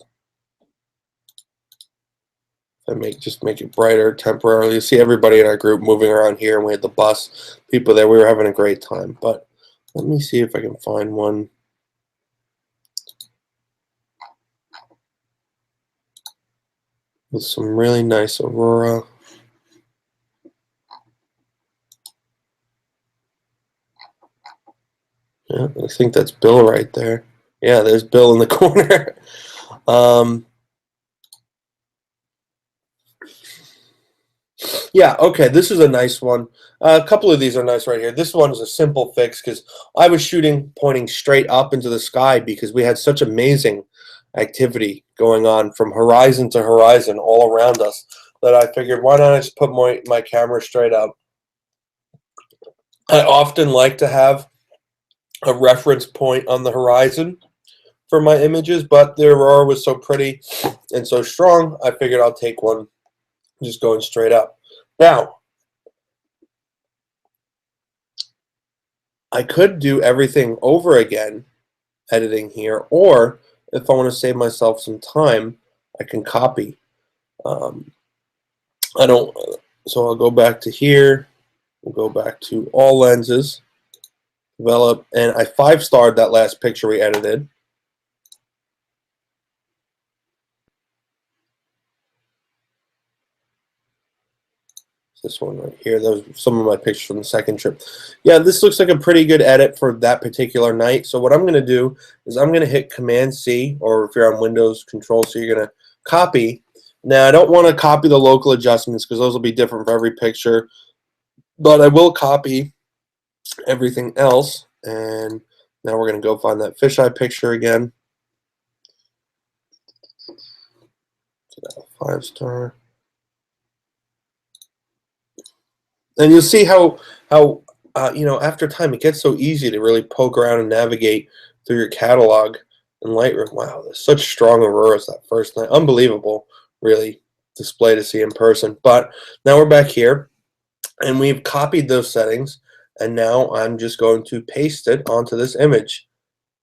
If I just make it brighter temporarily, you see everybody in our group moving around here, and we had the bus, people there. We were having a great time. But let me see if I can find one. With some really nice aurora. Yeah, I think that's Bill right there. Yeah, there's Bill in the corner. Yeah, okay, this is a nice one. A couple of these are nice right here. This one is a simple fix, because I was shooting pointing straight up into the sky, because we had such amazing activity going on from horizon to horizon all around us, that I figured, why not I just put my camera straight up. I often like to have a reference point on the horizon for my images, but the aurora was so pretty and so strong, I figured I'll take one just going straight up. Now, I could do everything over again, editing here, or if I want to save myself some time, I can copy. I don't, so I'll go back to here, we'll go back to all lenses, develop, and I 5-starred that last picture we edited. This one right here. Those are some of my pictures from the second trip. Yeah, this looks like a pretty good edit for that particular night. So what I'm going to do is I'm going to hit Command C, or if you're on Windows, Control C, you're going to copy. Now, I don't want to copy the local adjustments because those will be different for every picture, but I will copy everything else. And now we're going to go find that fisheye picture again. 5-star. And you'll see how you know, after time it gets so easy to really poke around and navigate through your catalog in Lightroom. Wow, there's such strong auroras that first night. Unbelievable, really, display to see in person. But now we're back here, and we've copied those settings, and now I'm just going to paste it onto this image.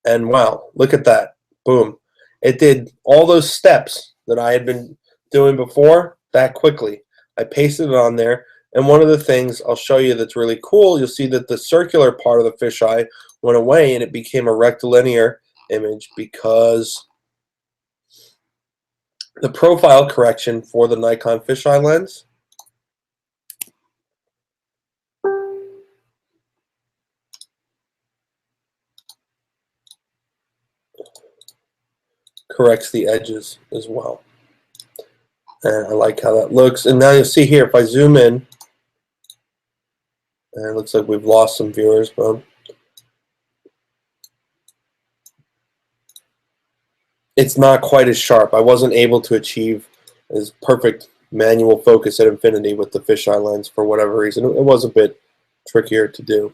And wow, look at that. Boom. It did all those steps that I had been doing before that quickly. I pasted it on there. And one of the things I'll show you that's really cool, you'll see that the circular part of the fisheye went away and it became a rectilinear image because the profile correction for the Nikon fisheye lens corrects the edges as well. And I like how that looks. And now you'll see here, if I zoom in, and it looks like we've lost some viewers, but it's not quite as sharp. I wasn't able to achieve as perfect manual focus at infinity with the fisheye lens for whatever reason. It was a bit trickier to do.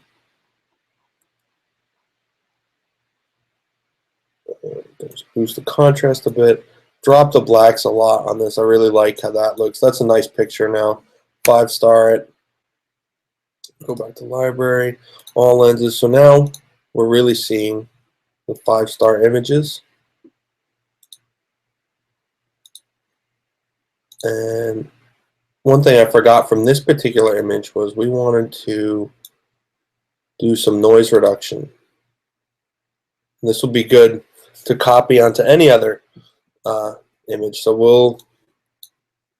Just boost the contrast a bit. Drop the blacks a lot on this. I really like how that looks. That's a nice picture now. 5-star it. Go back to library, all lenses. So now we're really seeing the 5-star images. And one thing I forgot from this particular image was we wanted to do some noise reduction. And this will be good to copy onto any other image. So we'll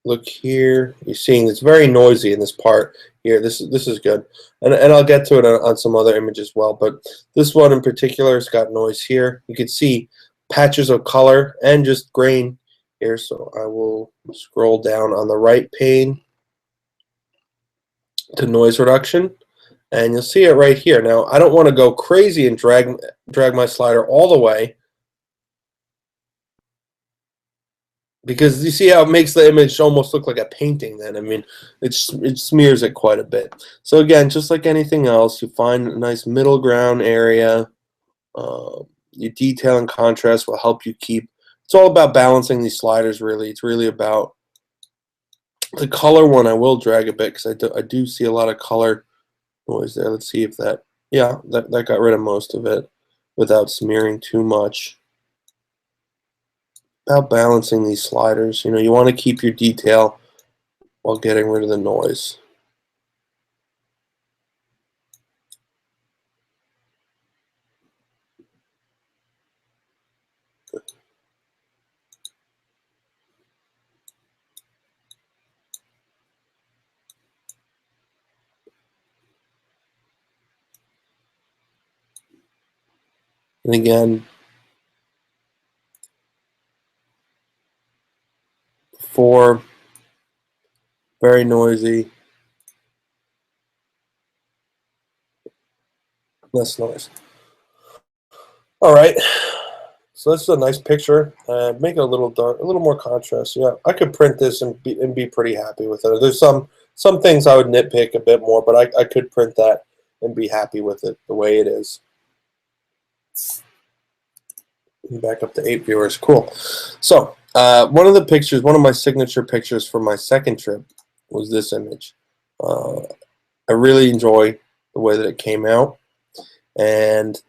look here. You're seeing it's very noisy in this part here. This is good, and I'll get to it on some other images as well. But this one in particular has got noise here. You can see patches of color and just grain here. So I will scroll down on the right pane to noise reduction, and you'll see it right here. Now I don't want to go crazy and drag my slider all the way, because you see how it makes the image almost look like a painting then. I mean, it smears it quite a bit. So again, just like anything else, you find a nice middle ground area. Your detail and contrast will help you keep. It's all about balancing these sliders, really. It's really about the color one. I will drag a bit because I do see a lot of color noise there. Let's see if that, yeah, that got rid of most of it without smearing too much. About balancing these sliders. You know, you want to keep your detail while getting rid of the noise. And again, before, very noisy, less noise. All right, so this is a nice picture. Make it a little dark, a little more contrast. Yeah, I could print this and be pretty happy with it. There's some things I would nitpick a bit more, but I could print that and be happy with it the way it is. Back up to 8 viewers. Cool. So one of the pictures, one of my signature pictures from my second trip was this image. I really enjoy the way that it came out, and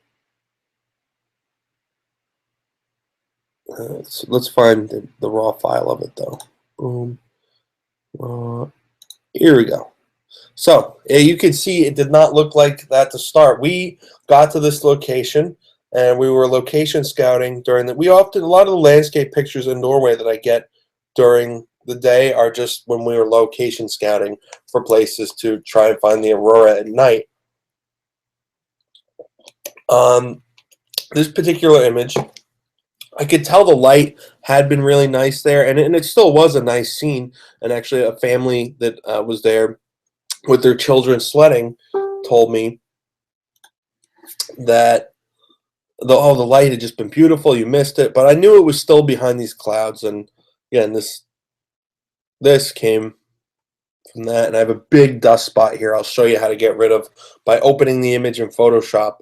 let's find the raw file of it though. Boom. Here we go. So you can see it did not look like that to start. We got to this location and we were location scouting during the. A lot of the landscape pictures in Norway that I get during the day are just when we were location scouting for places to try and find the aurora at night. This particular image, I could tell the light had been really nice there, and it still was a nice scene. And actually, a family that was there with their children sledding told me that the light had just been beautiful. You missed it, but I knew it was still behind these clouds. And again, this came from that, and I have a big dust spot here. I'll show you how to get rid of by opening the image in Photoshop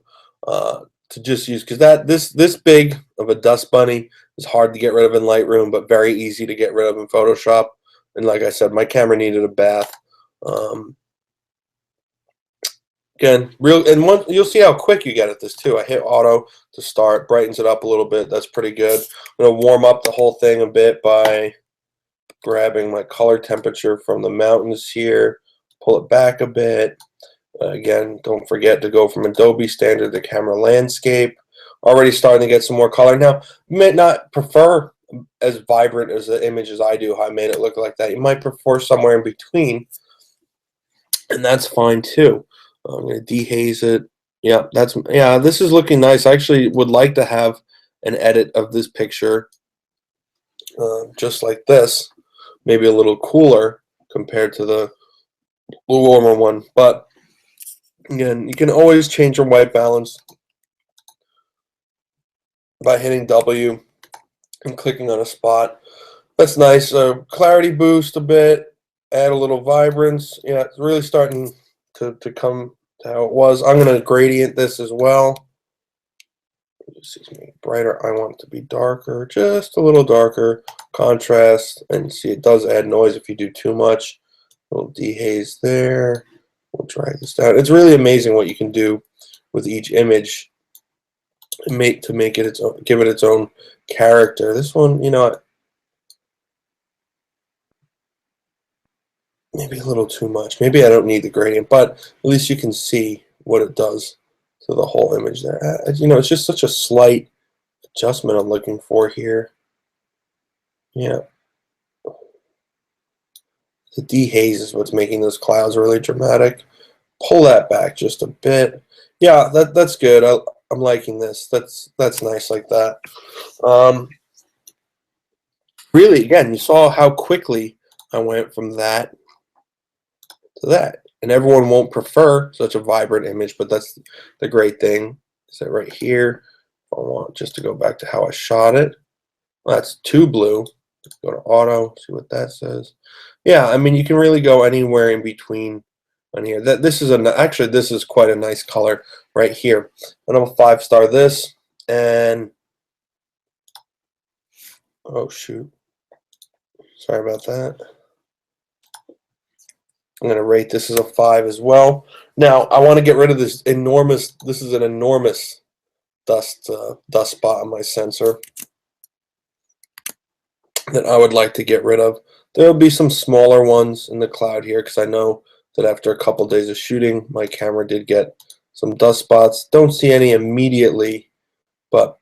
to just use, because this big of a dust bunny is hard to get rid of in Lightroom, but very easy to get rid of in Photoshop. And like I said, my camera needed a bath. Again, you'll see how quick you get at this too. I hit auto to start, brightens it up a little bit. That's pretty good. I'm gonna warm up the whole thing a bit by grabbing my color temperature from the mountains here, pull it back a bit. Again, don't forget to go from Adobe standard to camera landscape. Already starting to get some more color. Now, you may not prefer as vibrant as the image as I do, how I made it look like that. You might prefer somewhere in between, and that's fine too. I'm going to dehaze it. Yeah, this is looking nice. I actually would like to have an edit of this picture just like this, maybe a little cooler compared to the warmer one. But again, you can always change your white balance by hitting W and clicking on a spot. That's nice. Clarity boost a bit, add a little vibrance. Yeah, it's really starting to come to how it was. I'm going to gradient this as well. Excuse me, brighter. I want it to be darker, just a little darker. Contrast, and see, it does add noise if you do too much. A little dehaze there. We'll drag this down. It's really amazing what you can do with each image to make it its own, give it its own character. This one, you know, maybe a little too much. Maybe I don't need the gradient, but at least you can see what it does to the whole image there. You know, it's just such a slight adjustment I'm looking for here. Yeah. The dehaze is what's making those clouds really dramatic. Pull that back just a bit. Yeah, that's good. I'm liking this. That's nice like that. Really, again, you saw how quickly I went from that to that. And everyone won't prefer such a vibrant image, but that's the great thing. Is that right here? I want just to go back to how I shot it. Well, that's too blue. Let's go to auto, see what that says. Yeah, I mean, you can really go anywhere in between on here. This is actually, this is quite a nice color right here. And I'm a 5-star this, and oh shoot, sorry about that. I'm going to rate this as a 5 as well. Now, I want to get rid of this enormous. This is an enormous dust spot on my sensor that I would like to get rid of. There will be some smaller ones in the cloud here, because I know that after a couple days of shooting, my camera did get some dust spots. Don't see any immediately, but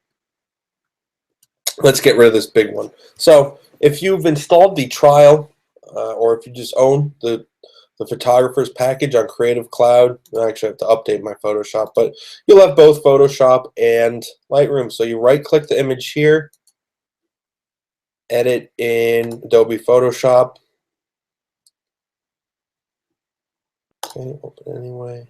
let's get rid of this big one. So if you've installed the trial, or if you just own the photographer's package on Creative Cloud, I actually have to update my Photoshop, but you'll have both Photoshop and Lightroom. So you right-click the image here, edit in Adobe Photoshop. Okay, open anyway.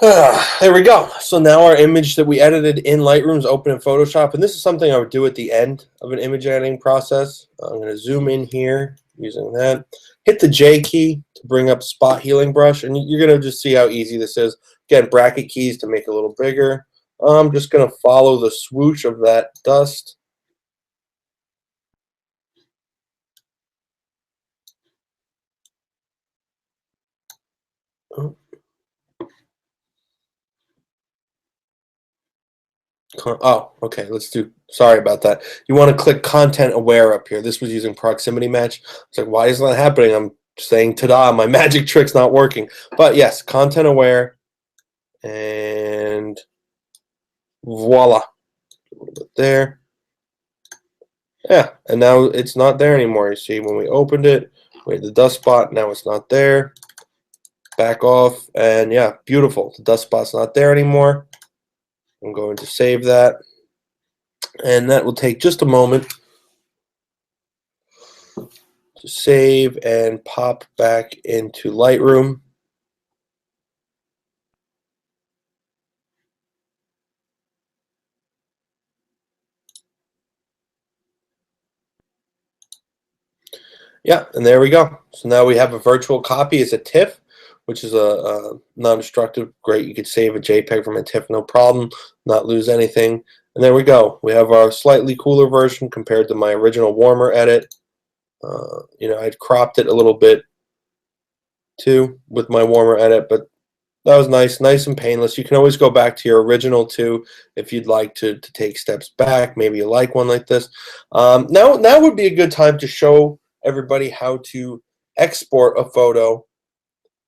There we go. So now our image that we edited in Lightroom is open in Photoshop, and this is something I would do at the end of an image editing process. I'm going to zoom in here using that. Hit the J key to bring up spot healing brush, and you're going to just see how easy this is. Again, bracket keys to make it a little bigger. I'm just going to follow the swoosh of that dust. Oh, okay. Sorry about that. You want to click content aware up here. This was using proximity match. It's like, why isn't that happening? I'm saying, ta-da, my magic trick's not working. But yes, content aware, and voila, a little bit there. Yeah, and now it's not there anymore. You see, when we opened it, we had the dust spot. Now it's not there. Back off, and yeah, beautiful. The dust spot's not there anymore. I'm going to save that, and that will take just a moment to save and pop back into Lightroom. Yeah, and there we go. So now we have a virtual copy as a TIFF, which is a non-destructive. Great, you could save a JPEG from a TIFF, no problem, not lose anything. And there we go. We have our slightly cooler version compared to my original warmer edit. You know, I'd cropped it a little bit too with my warmer edit, but that was nice and painless. You can always go back to your original too if you'd like to take steps back. Maybe you like one like this. Now would be a good time to show everybody how to export a photo,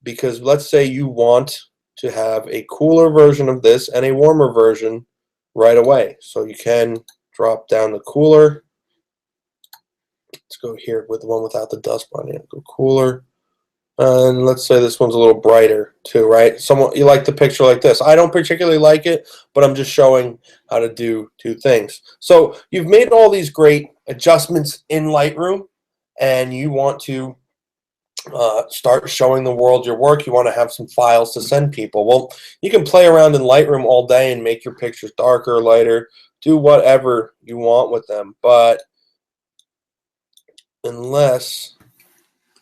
because let's say you want to have a cooler version of this and a warmer version right away. So you can drop down the cooler. Let's go here with the one without the dust on it. Go cooler. And let's say this one's a little brighter too, right? Someone, you like the picture like this. I don't particularly like it, but I'm just showing how to do two things. So you've made all these great adjustments in Lightroom, and you want to start showing the world your work. You want to have some files to send people. Well, you can play around in Lightroom all day and make your pictures darker, lighter, do whatever you want with them. But unless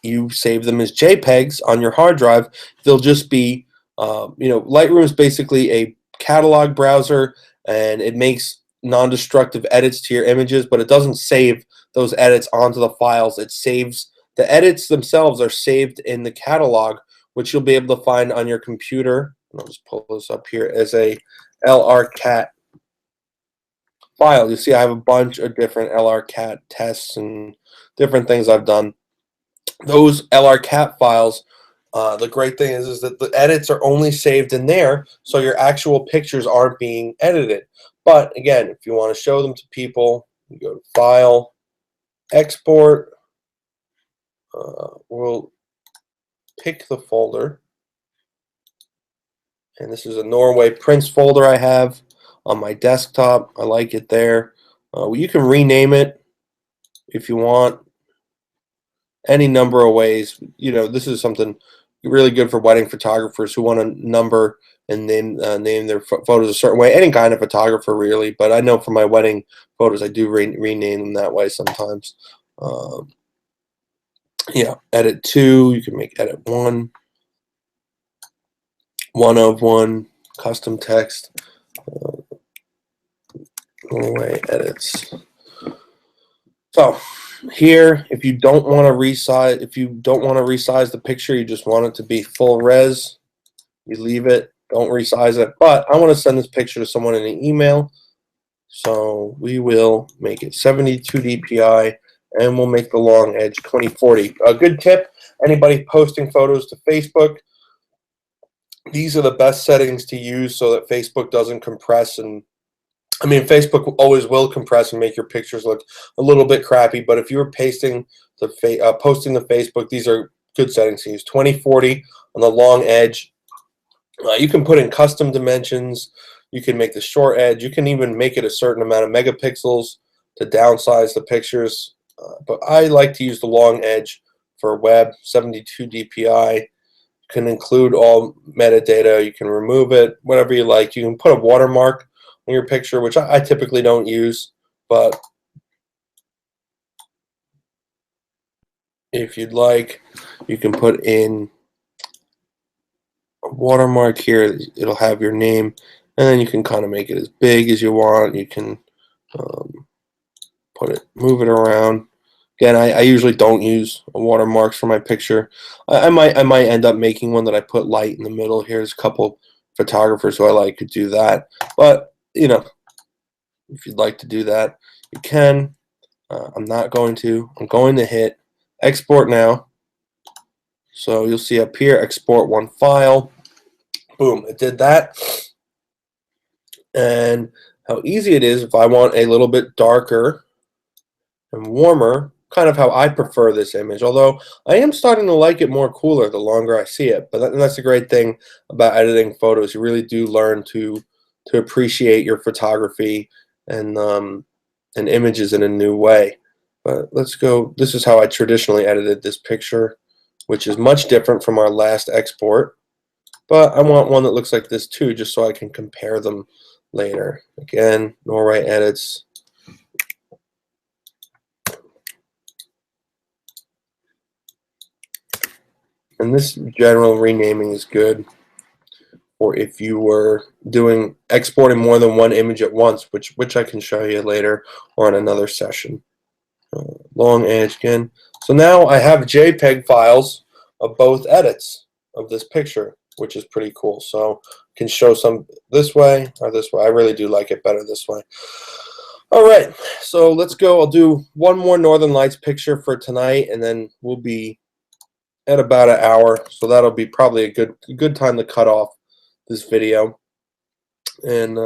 you save them as JPEGs on your hard drive, they'll just be, you know, Lightroom is basically a catalog browser, and it makes non-destructive edits to your images, but it doesn't save those edits onto the files. It saves the edits themselves are saved in the catalog, which you'll be able to find on your computer. I'll just pull this up here as a LRCat file. You see I have a bunch of different LRCat tests and different things I've done. Those LRCat files, the great thing is that the edits are only saved in there, so your actual pictures aren't being edited. But again, if you want to show them to people, you go to File, Export. We'll pick the folder, and this is a Norway prints folder I have on my desktop. I like it there. You can rename it if you want, any number of ways. You know, this is something really good for wedding photographers who want to number and name their photos a certain way. Any kind of photographer, really, but I know for my wedding photos, I do rename them that way sometimes. Yeah, edit 2. You can make edit 1, 1 of 1, custom text. Norway edits. So here, if you don't want to resize the picture, you just want it to be full res, you leave it, don't resize it. But I want to send this picture to someone in an email, so we will make it 72 dpi, and we'll make the long edge 2040. A good tip: anybody posting photos to Facebook, these are the best settings to use so that Facebook doesn't compress. And I mean, Facebook always will compress and make your pictures look a little bit crappy, but if you were posting to Facebook, these are good settings to use. 2040 on the long edge. You can put in custom dimensions. You can make the short edge. You can even make it a certain amount of megapixels to downsize the pictures. But I like to use the long edge for web, 72 dpi. You can include all metadata. You can remove it, whatever you like. You can put a watermark on your picture, which I typically don't use, but if you'd like, you can put in a watermark here. It'll have your name, and then you can kind of make it as big as you want. You can move it around. Again, I usually don't use watermarks for my picture. I might end up making one that I put light in the middle. Here's a couple photographers who I like to do that, but you know, if you'd like to do that, you can. I'm not going to. I'm going to hit export now. So you'll see up here, export one file. Boom, it did that. And how easy it is if I want a little bit darker and warmer, kind of how I prefer this image. Although I am starting to like it more cooler the longer I see it. But that's the great thing about editing photos. You really do learn to appreciate your photography and images in a new way. But let's go. This is how I traditionally edited this picture, which is much different from our last export. But I want one that looks like this too, just so I can compare them later. Again, Norway edits. And this general renaming is good, or if you were doing exporting more than one image at once, which I can show you later or in another session. Long edge again. So now I have JPEG files of both edits of this picture, which is pretty cool. So I can show some this way or this way. I really do like it better this way. All right, so let's go. I'll do one more Northern Lights picture for tonight, and then we'll be at about an hour. So that'll be probably a good time to cut off this video, and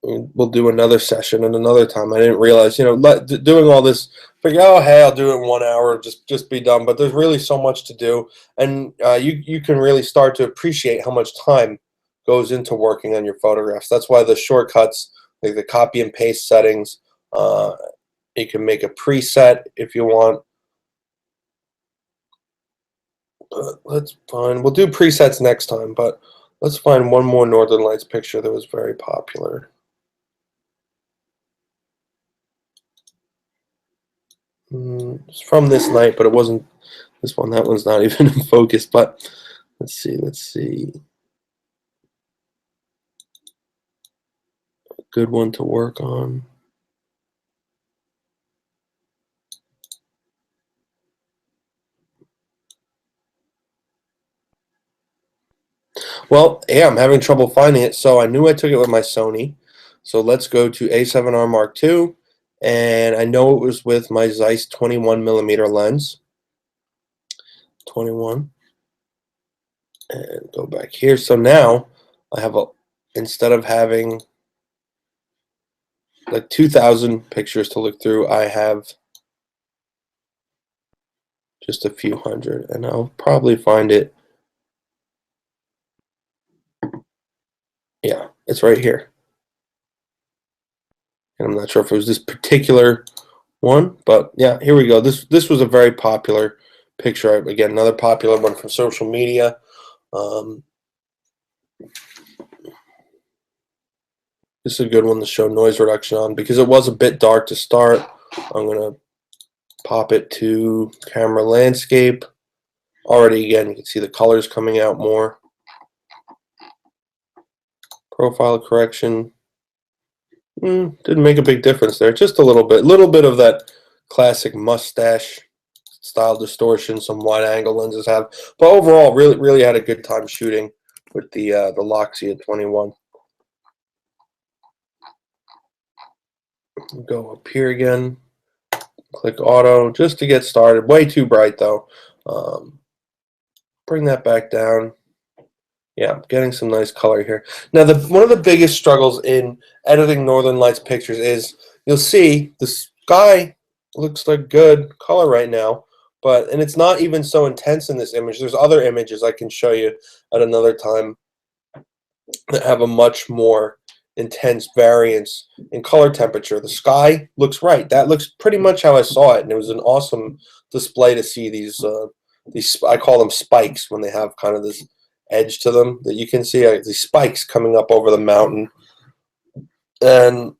we'll do another session at another time. I didn't realize, doing all this, figure, oh, hey, I'll do it in 1 hour, just be done. But there's really so much to do, and you can really start to appreciate how much time goes into working on your photographs. That's why the shortcuts, like the copy and paste settings, you can make a preset if you want. Let's find, we'll do presets next time, but let's find one more Northern Lights picture that was very popular. It's from this night, but it wasn't this one. That one's not even in focus, but let's see. A good one to work on. Well, yeah, I'm having trouble finding it, so I knew I took it with my Sony. So let's go to A7R Mark II, and I know it was with my Zeiss 21mm lens. 21. And go back here. So now I have instead of having like 2,000 pictures to look through, I have just a few hundred, and I'll probably find it. Yeah, it's right here. And I'm not sure if it was this particular one, but yeah, here we go. This was a very popular picture. Again, another popular one from social media. This is a good one to show noise reduction on because it was a bit dark to start. I'm gonna pop it to camera landscape. Already, again, you can see the colors coming out more. Profile correction. Didn't make a big difference there. Just a little bit of that classic mustache style distortion some wide angle lenses have. But overall, really had a good time shooting with the Loxia 21. Go up here again. Click auto just to get started. Way too bright though. Bring that back down. Yeah, getting some nice color here. Now, one of the biggest struggles in editing Northern Lights pictures is you'll see the sky looks like good color right now, and it's not even so intense in this image. There's other images I can show you at another time that have a much more intense variance in color temperature. The sky looks right. That looks pretty much how I saw it, and it was an awesome display to see these I call them spikes when they have kind of this edge to them that you can see these spikes coming up over the mountain, and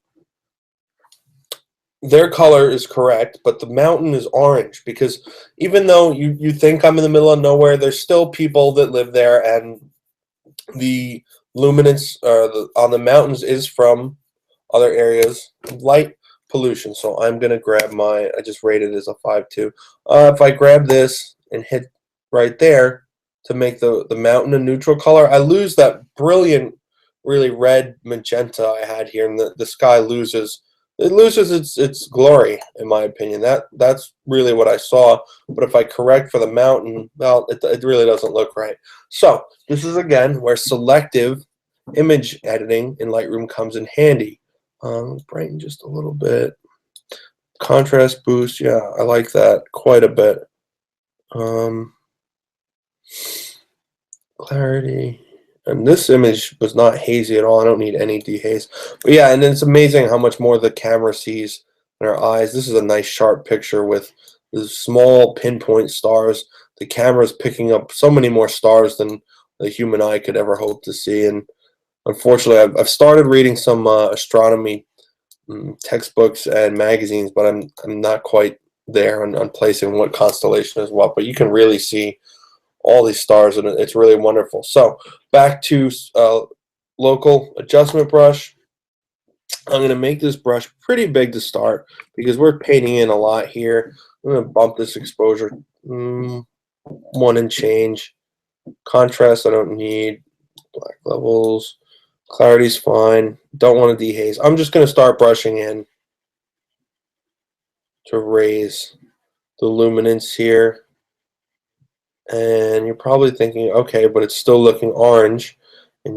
their color is correct, but the mountain is orange because even though you think I'm in the middle of nowhere, there's still people that live there, and the luminance on the mountains is from other areas of light pollution. So I'm gonna grab I just rated it as a 5.2. If I grab this and hit right there to make the mountain a neutral color, I lose that brilliant, really red magenta I had here, and the sky loses it loses its glory, in my opinion. That's really what I saw. But if I correct for the mountain, well, it really doesn't look right. So this is again where selective image editing in Lightroom comes in handy. Brighten just a little bit. Contrast boost, yeah, I like that quite a bit. Clarity. And this image was not hazy at all. I don't need any dehaze. But yeah, and it's amazing how much more the camera sees in our eyes. This is a nice sharp picture with the small pinpoint stars. The camera's picking up so many more stars than the human eye could ever hope to see. And unfortunately, I've started reading some astronomy textbooks and magazines, but I'm not quite there on placing what constellation is what. But you can really see all these stars, and it's really wonderful. So back to local adjustment brush. I'm going to make this brush pretty big to start because we're painting in a lot here. I'm going to bump this exposure 1 and change. Contrast I don't need. Black levels. Clarity's fine. Don't want to dehaze. I'm just going to start brushing in to raise the luminance here. And you're probably thinking, okay, but it's still looking orange, and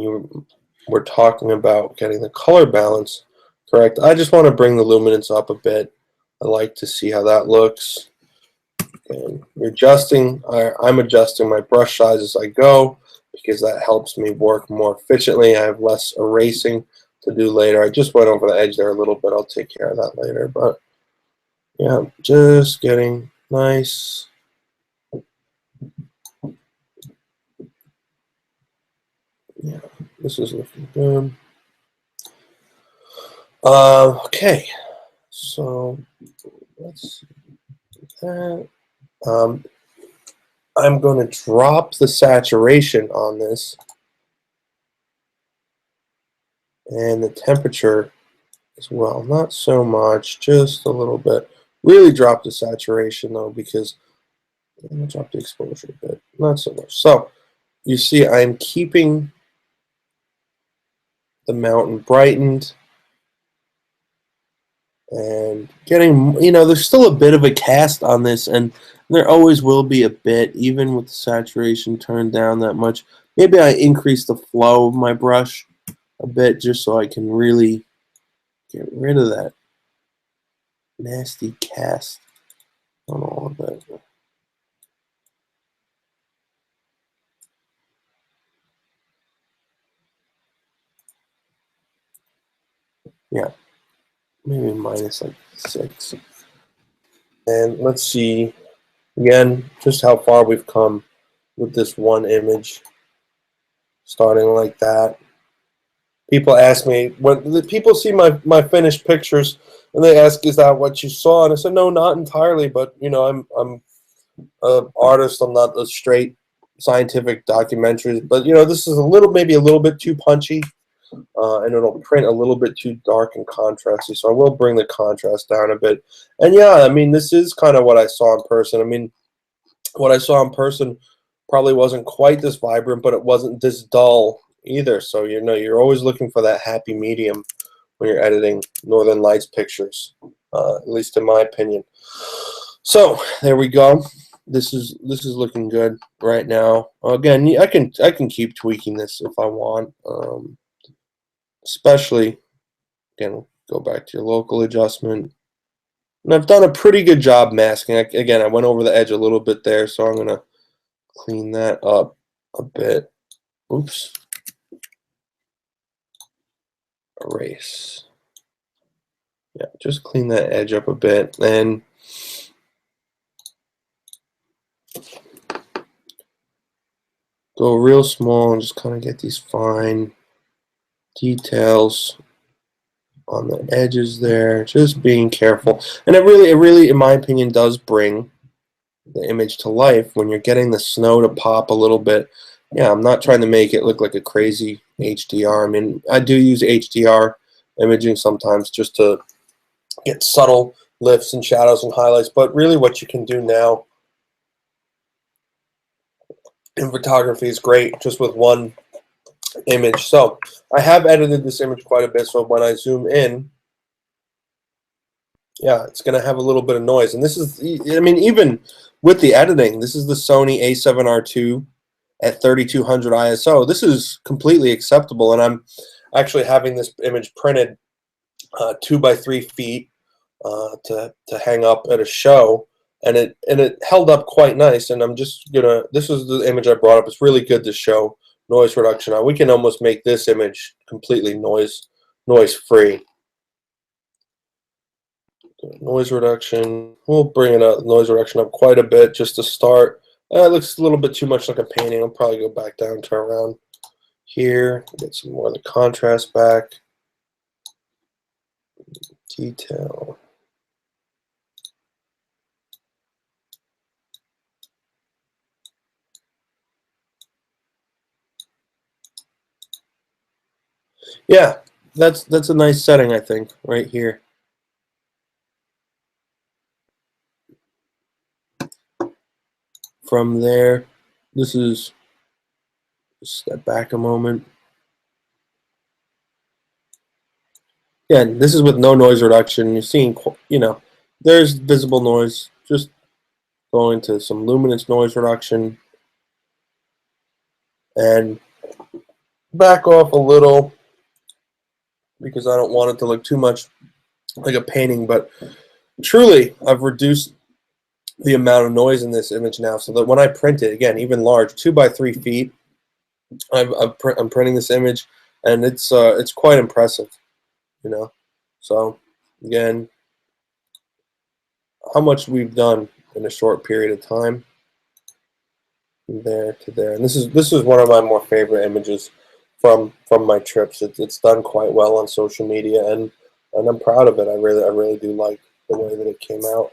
we're talking about getting the color balance correct. I just want to bring the luminance up a bit. I like to see how that looks. And you're adjusting. I'm adjusting my brush size as I go because that helps me work more efficiently. I have less erasing to do later. I just went over the edge there a little bit. I'll take care of that later. But yeah, just getting nice. Yeah, this is looking good. Okay, so let's see that. I'm going to drop the saturation on this and the temperature as well. Not so much, just a little bit. Really drop the saturation though, because I'm going to drop the exposure a bit. Not so much. So you see, I'm keeping the mountain brightened and getting, there's still a bit of a cast on this, and there always will be a bit, even with the saturation turned down that much. Maybe I increase the flow of my brush a bit just so I can really get rid of that nasty cast on all of that. Yeah, maybe minus like 6. And let's see, again, just how far we've come with this one image, starting like that. People ask me, when the people see my finished pictures, and they ask, "Is that what you saw?" And I said, "No, not entirely, but I'm an artist. I'm not a straight scientific documentary. But this is maybe a little bit too punchy, and it'll print a little bit too dark and contrasty. So I will bring the contrast down a bit. And yeah, I mean, this is kind of what I saw in person. I mean, what I saw in person probably wasn't quite this vibrant, but it wasn't this dull either. So you're always looking for that happy medium when you're editing Northern Lights pictures, at least in my opinion. So there we go. This is looking good right now. Again, I can keep tweaking this if I want, especially again, go back to your local adjustment. And I've done a pretty good job masking. Again, I went over the edge a little bit there, so I'm gonna clean that up a bit. Oops. Erase. Yeah, just clean that edge up a bit, and go real small and just kind of get these fine details on the edges there. Just being careful, and it really, in my opinion, does bring the image to life when you're getting the snow to pop a little bit. Yeah, I'm not trying to make it look like a crazy HDR. I mean, I do use HDR imaging sometimes just to get subtle lifts and shadows and highlights, but really what you can do now in photography is great just with one image. So I have edited this image quite a bit, so when I zoom in, yeah, it's going to have a little bit of noise. And this is, I mean, even with the editing, this is the Sony A7R II at 3200 ISO. This is completely acceptable, and I'm actually having this image printed 2 by 3 feet to hang up at a show, and it held up quite nice. And I'm just gonna, this is the image I brought up. It's really good to show noise reduction on. We can almost make this image completely noise free. Noise reduction, we'll bring it up, noise reduction up quite a bit just to start. It looks a little bit too much like a painting. I'll probably go back down, turn around here, get some more of the contrast back. Detail. Yeah, that's a nice setting, I think, right here. From there, this is, step back a moment. Yeah, this is with no noise reduction. You're seeing, you know, there's visible noise. Just going to some luminance noise reduction and back off a little because I don't want it to look too much like a painting. But truly, I've reduced the amount of noise in this image now, so that when I print it, again, even large, 2 by 3 feet, I'm printing this image, and it's quite impressive, you know. So again, how much we've done in a short period of time, from there to there, and this is one of my more favorite images from my trips. It's done quite well on social media, and I'm proud of it. I really do like the way that it came out.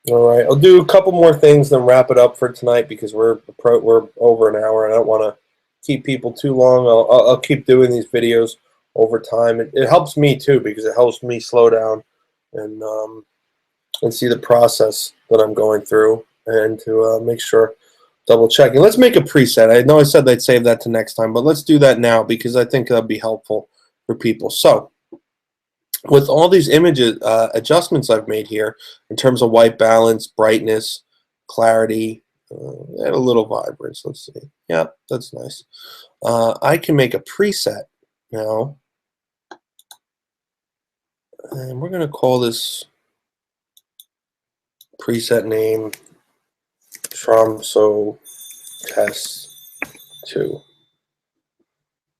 All right, I'll do a couple more things, then wrap it up for tonight because we're over an hour, and I don't want to keep people too long. I'll keep doing these videos over time. It helps me too because it helps me slow down and see the process that I'm going through, and to make sure, double checking. Let's make a preset. I know I said I'd save that to next time, but let's do that now because I think that'll be helpful for people. So, with all these images adjustments I've made here in terms of white balance, brightness, clarity, and a little vibrance. Let's see. Yeah, that's nice. I can make a preset now, and we're going to call this preset name Tromsø Test 2.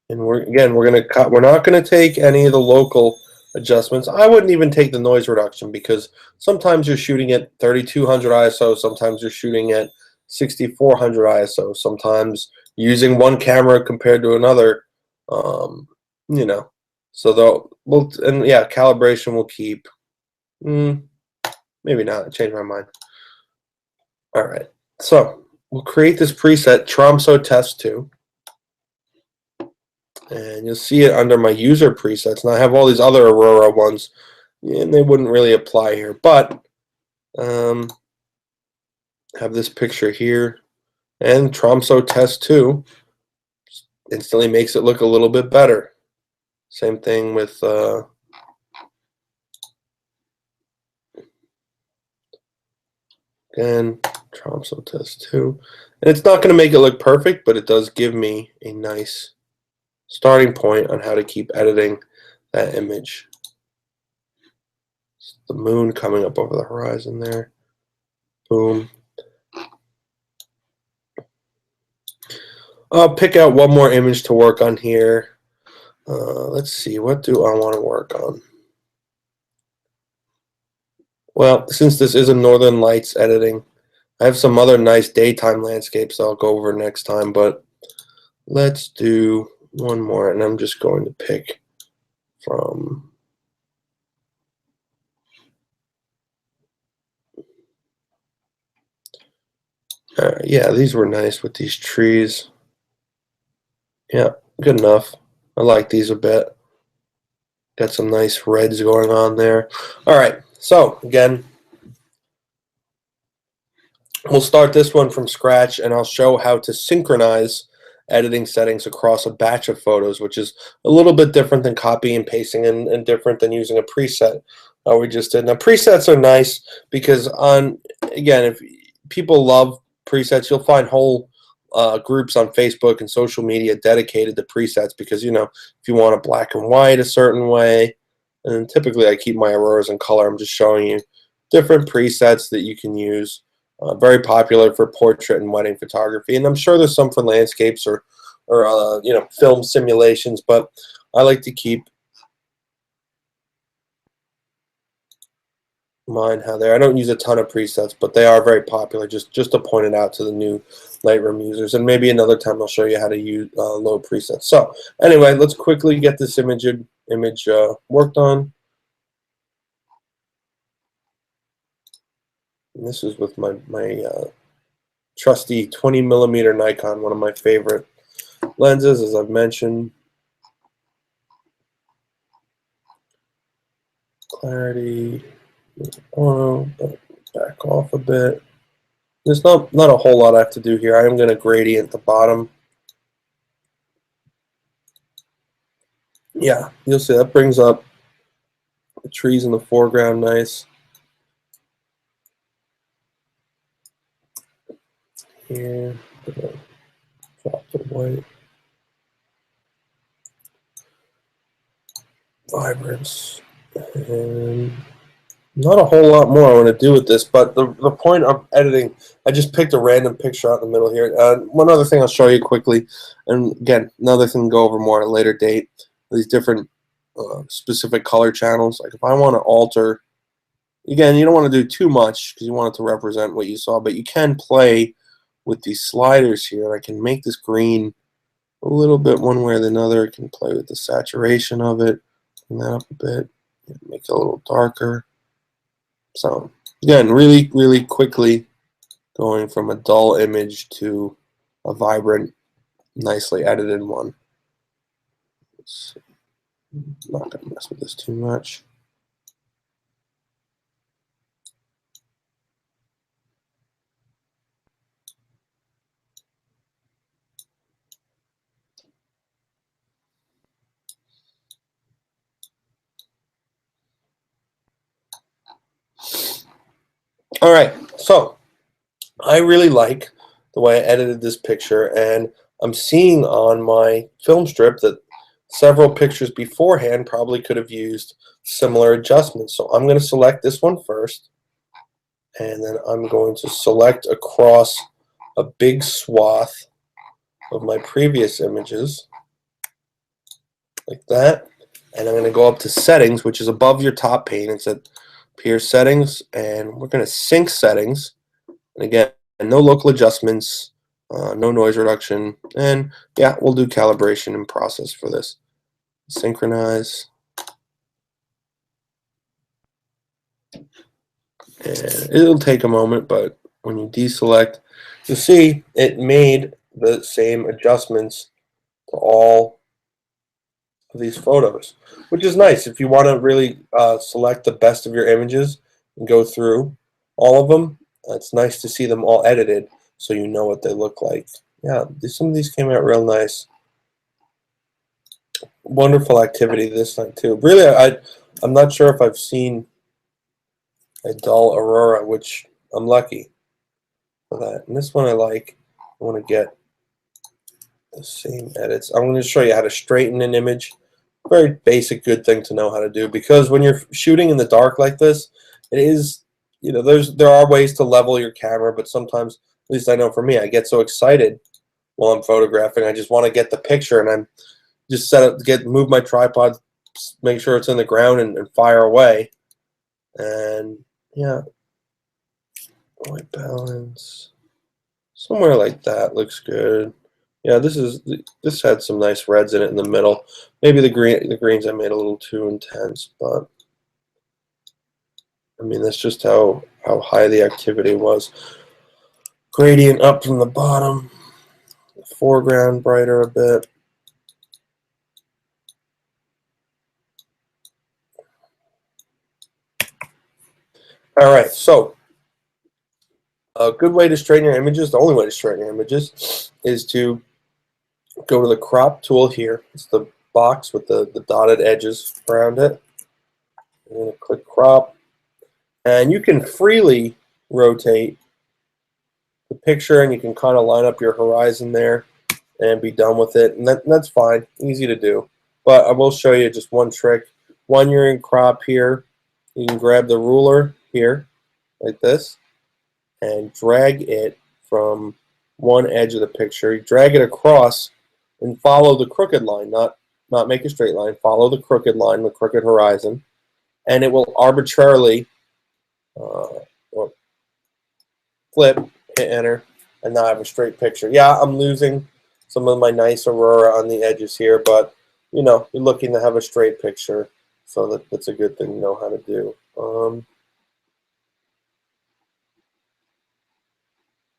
And we're going to cut. We're not going to take any of the local adjustments. I wouldn't even take the noise reduction because sometimes you're shooting at 3200 ISO, sometimes you're shooting at 6400 ISO, sometimes using one camera compared to another. You know, so and yeah, calibration will keep. Maybe not. I changed my mind. All right, so we'll create this preset Tromsø Test 2. And you'll see it under my user presets. And I have all these other Aurora ones, and they wouldn't really apply here. But have this picture here, and Tromsø Test 2 instantly makes it look a little bit better. Same thing with again, Tromsø Test 2. And it's not going to make it look perfect, but it does give me a nice starting point on how to keep editing that image. It's the moon coming up over the horizon there. Boom. I'll pick out one more image to work on here. Let's see, what do I want to work on? Well, since this is a Northern Lights editing, I have some other nice daytime landscapes I'll go over next time, but let's do one more, and I'm just going to pick from yeah, these were nice with these trees. Yeah, good enough. I like these a bit. Got some nice reds going on there. All right, so again, we'll start this one from scratch, and I'll show how to synchronize editing settings across a batch of photos, which is a little bit different than copy and pasting, and different than using a preset. we just did. Now presets are nice because again, if people love presets, you'll find whole groups on Facebook and social media dedicated to presets because if you want a black and white a certain way, and typically I keep my auroras in color. I'm just showing you different presets that you can use. Very popular for portrait and wedding photography, and I'm sure there's some for landscapes or film simulations, but I like to keep mine how they are. I don't use a ton of presets, but they are very popular. Just to point it out to the new Lightroom users, and maybe another time I'll show you how to use load presets. So anyway, let's quickly get this image worked on. And this is with my trusty 20mm Nikon, one of my favorite lenses, as I've mentioned. Clarity, back off a bit. There's not a whole lot I have to do here. I am going to gradient the bottom. Yeah, you'll see that brings up the trees in the foreground nice. Here, drop the white. Vibrance. And not a whole lot more I want to do with this, but the point of editing, I just picked a random picture out in the middle here. One other thing I'll show you quickly, and again, another thing to go over more at a later date, these different specific color channels. Like if I want to alter, again, you don't want to do too much because you want it to represent what you saw, but you can play with these sliders here, and I can make this green a little bit one way or another. I can play with the saturation of it, bring that up a bit, make it a little darker. So again, really quickly going from a dull image to a vibrant, nicely edited one. I'm not going to mess with this too much. All right, so I really like the way I edited this picture, and I'm seeing on my film strip that several pictures beforehand probably could have used similar adjustments. So I'm going to select this one first, and then I'm going to select across a big swath of my previous images, like that. And I'm going to go up to settings, which is above your top pane. It's at Appear Settings, and we're going to sync settings. And again, no local adjustments, no noise reduction, and yeah, we'll do calibration and process for this. Synchronize. And it'll take a moment, but when you deselect, you'll see it made the same adjustments to all of these photos, which is nice. If you want to really select the best of your images and go through all of them, it's nice to see them all edited so you know what they look like. Yeah, some of these came out real nice. Wonderful activity this time too. Really, I'm not sure if I've seen a dull aurora, which I'm lucky for that. And this one I like. I want to get the same edits. I'm going to show you how to straighten an image. Very basic, good thing to know how to do, because when you're shooting in the dark like this, it is, there are ways to level your camera, but sometimes, at least I know for me, I get so excited while I'm photographing. I just want to get the picture, and I'm just move my tripod, make sure it's in the ground, and fire away. And yeah, white balance somewhere like that looks good. Yeah, this had some nice reds in it in the middle. Maybe the greens I made a little too intense, but I mean that's just how high the activity was. Gradient up from the bottom, foreground brighter a bit. All right, so a good way to straighten your images, the only way to straighten your images, is to go to the crop tool here. It's the box with the dotted edges around it. I'm going to click crop, and you can freely rotate the picture, and you can kind of line up your horizon there and be done with it, and that's fine, easy to do. But I will show you just one trick. When you're in crop here, you can grab the ruler here like this and drag it from one edge of the picture. You drag it across and follow the crooked line, not make a straight line. Follow the crooked line, the crooked horizon, and it will arbitrarily flip, hit enter, and now I have a straight picture. Yeah, I'm losing some of my nice aurora on the edges here, but you know, you're looking to have a straight picture, so that's a good thing to know how to do.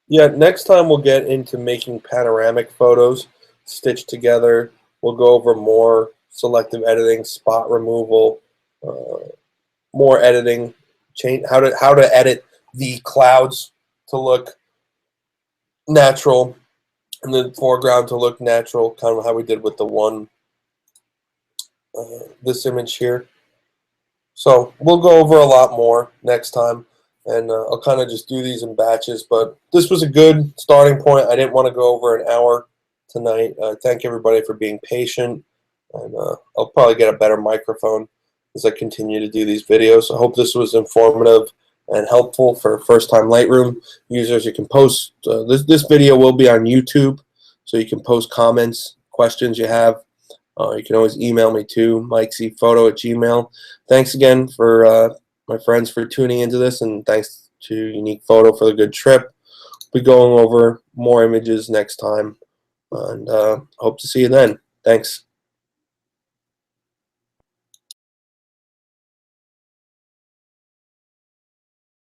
Yeah, next time we'll get into making panoramic photos stitched together. We'll go over more selective editing, spot removal, uh, more editing, change how to edit the clouds to look natural and the foreground to look natural, kind of how we did with the one this image here. So we'll go over a lot more next time, and I'll kind of just do these in batches, but this was a good starting point. I didn't want to go over an hour tonight. Thank everybody for being patient, and I'll probably get a better microphone as I continue to do these videos. I hope this was informative and helpful for first-time Lightroom users. You can post, this video will be on YouTube, so you can post comments, questions you have. You can always email me too, mikecphoto@gmail. Thanks again for my friends for tuning into this, and thanks to Unique Photo for the good trip. We'll be going over more images next time, and hope to see you then. Thanks.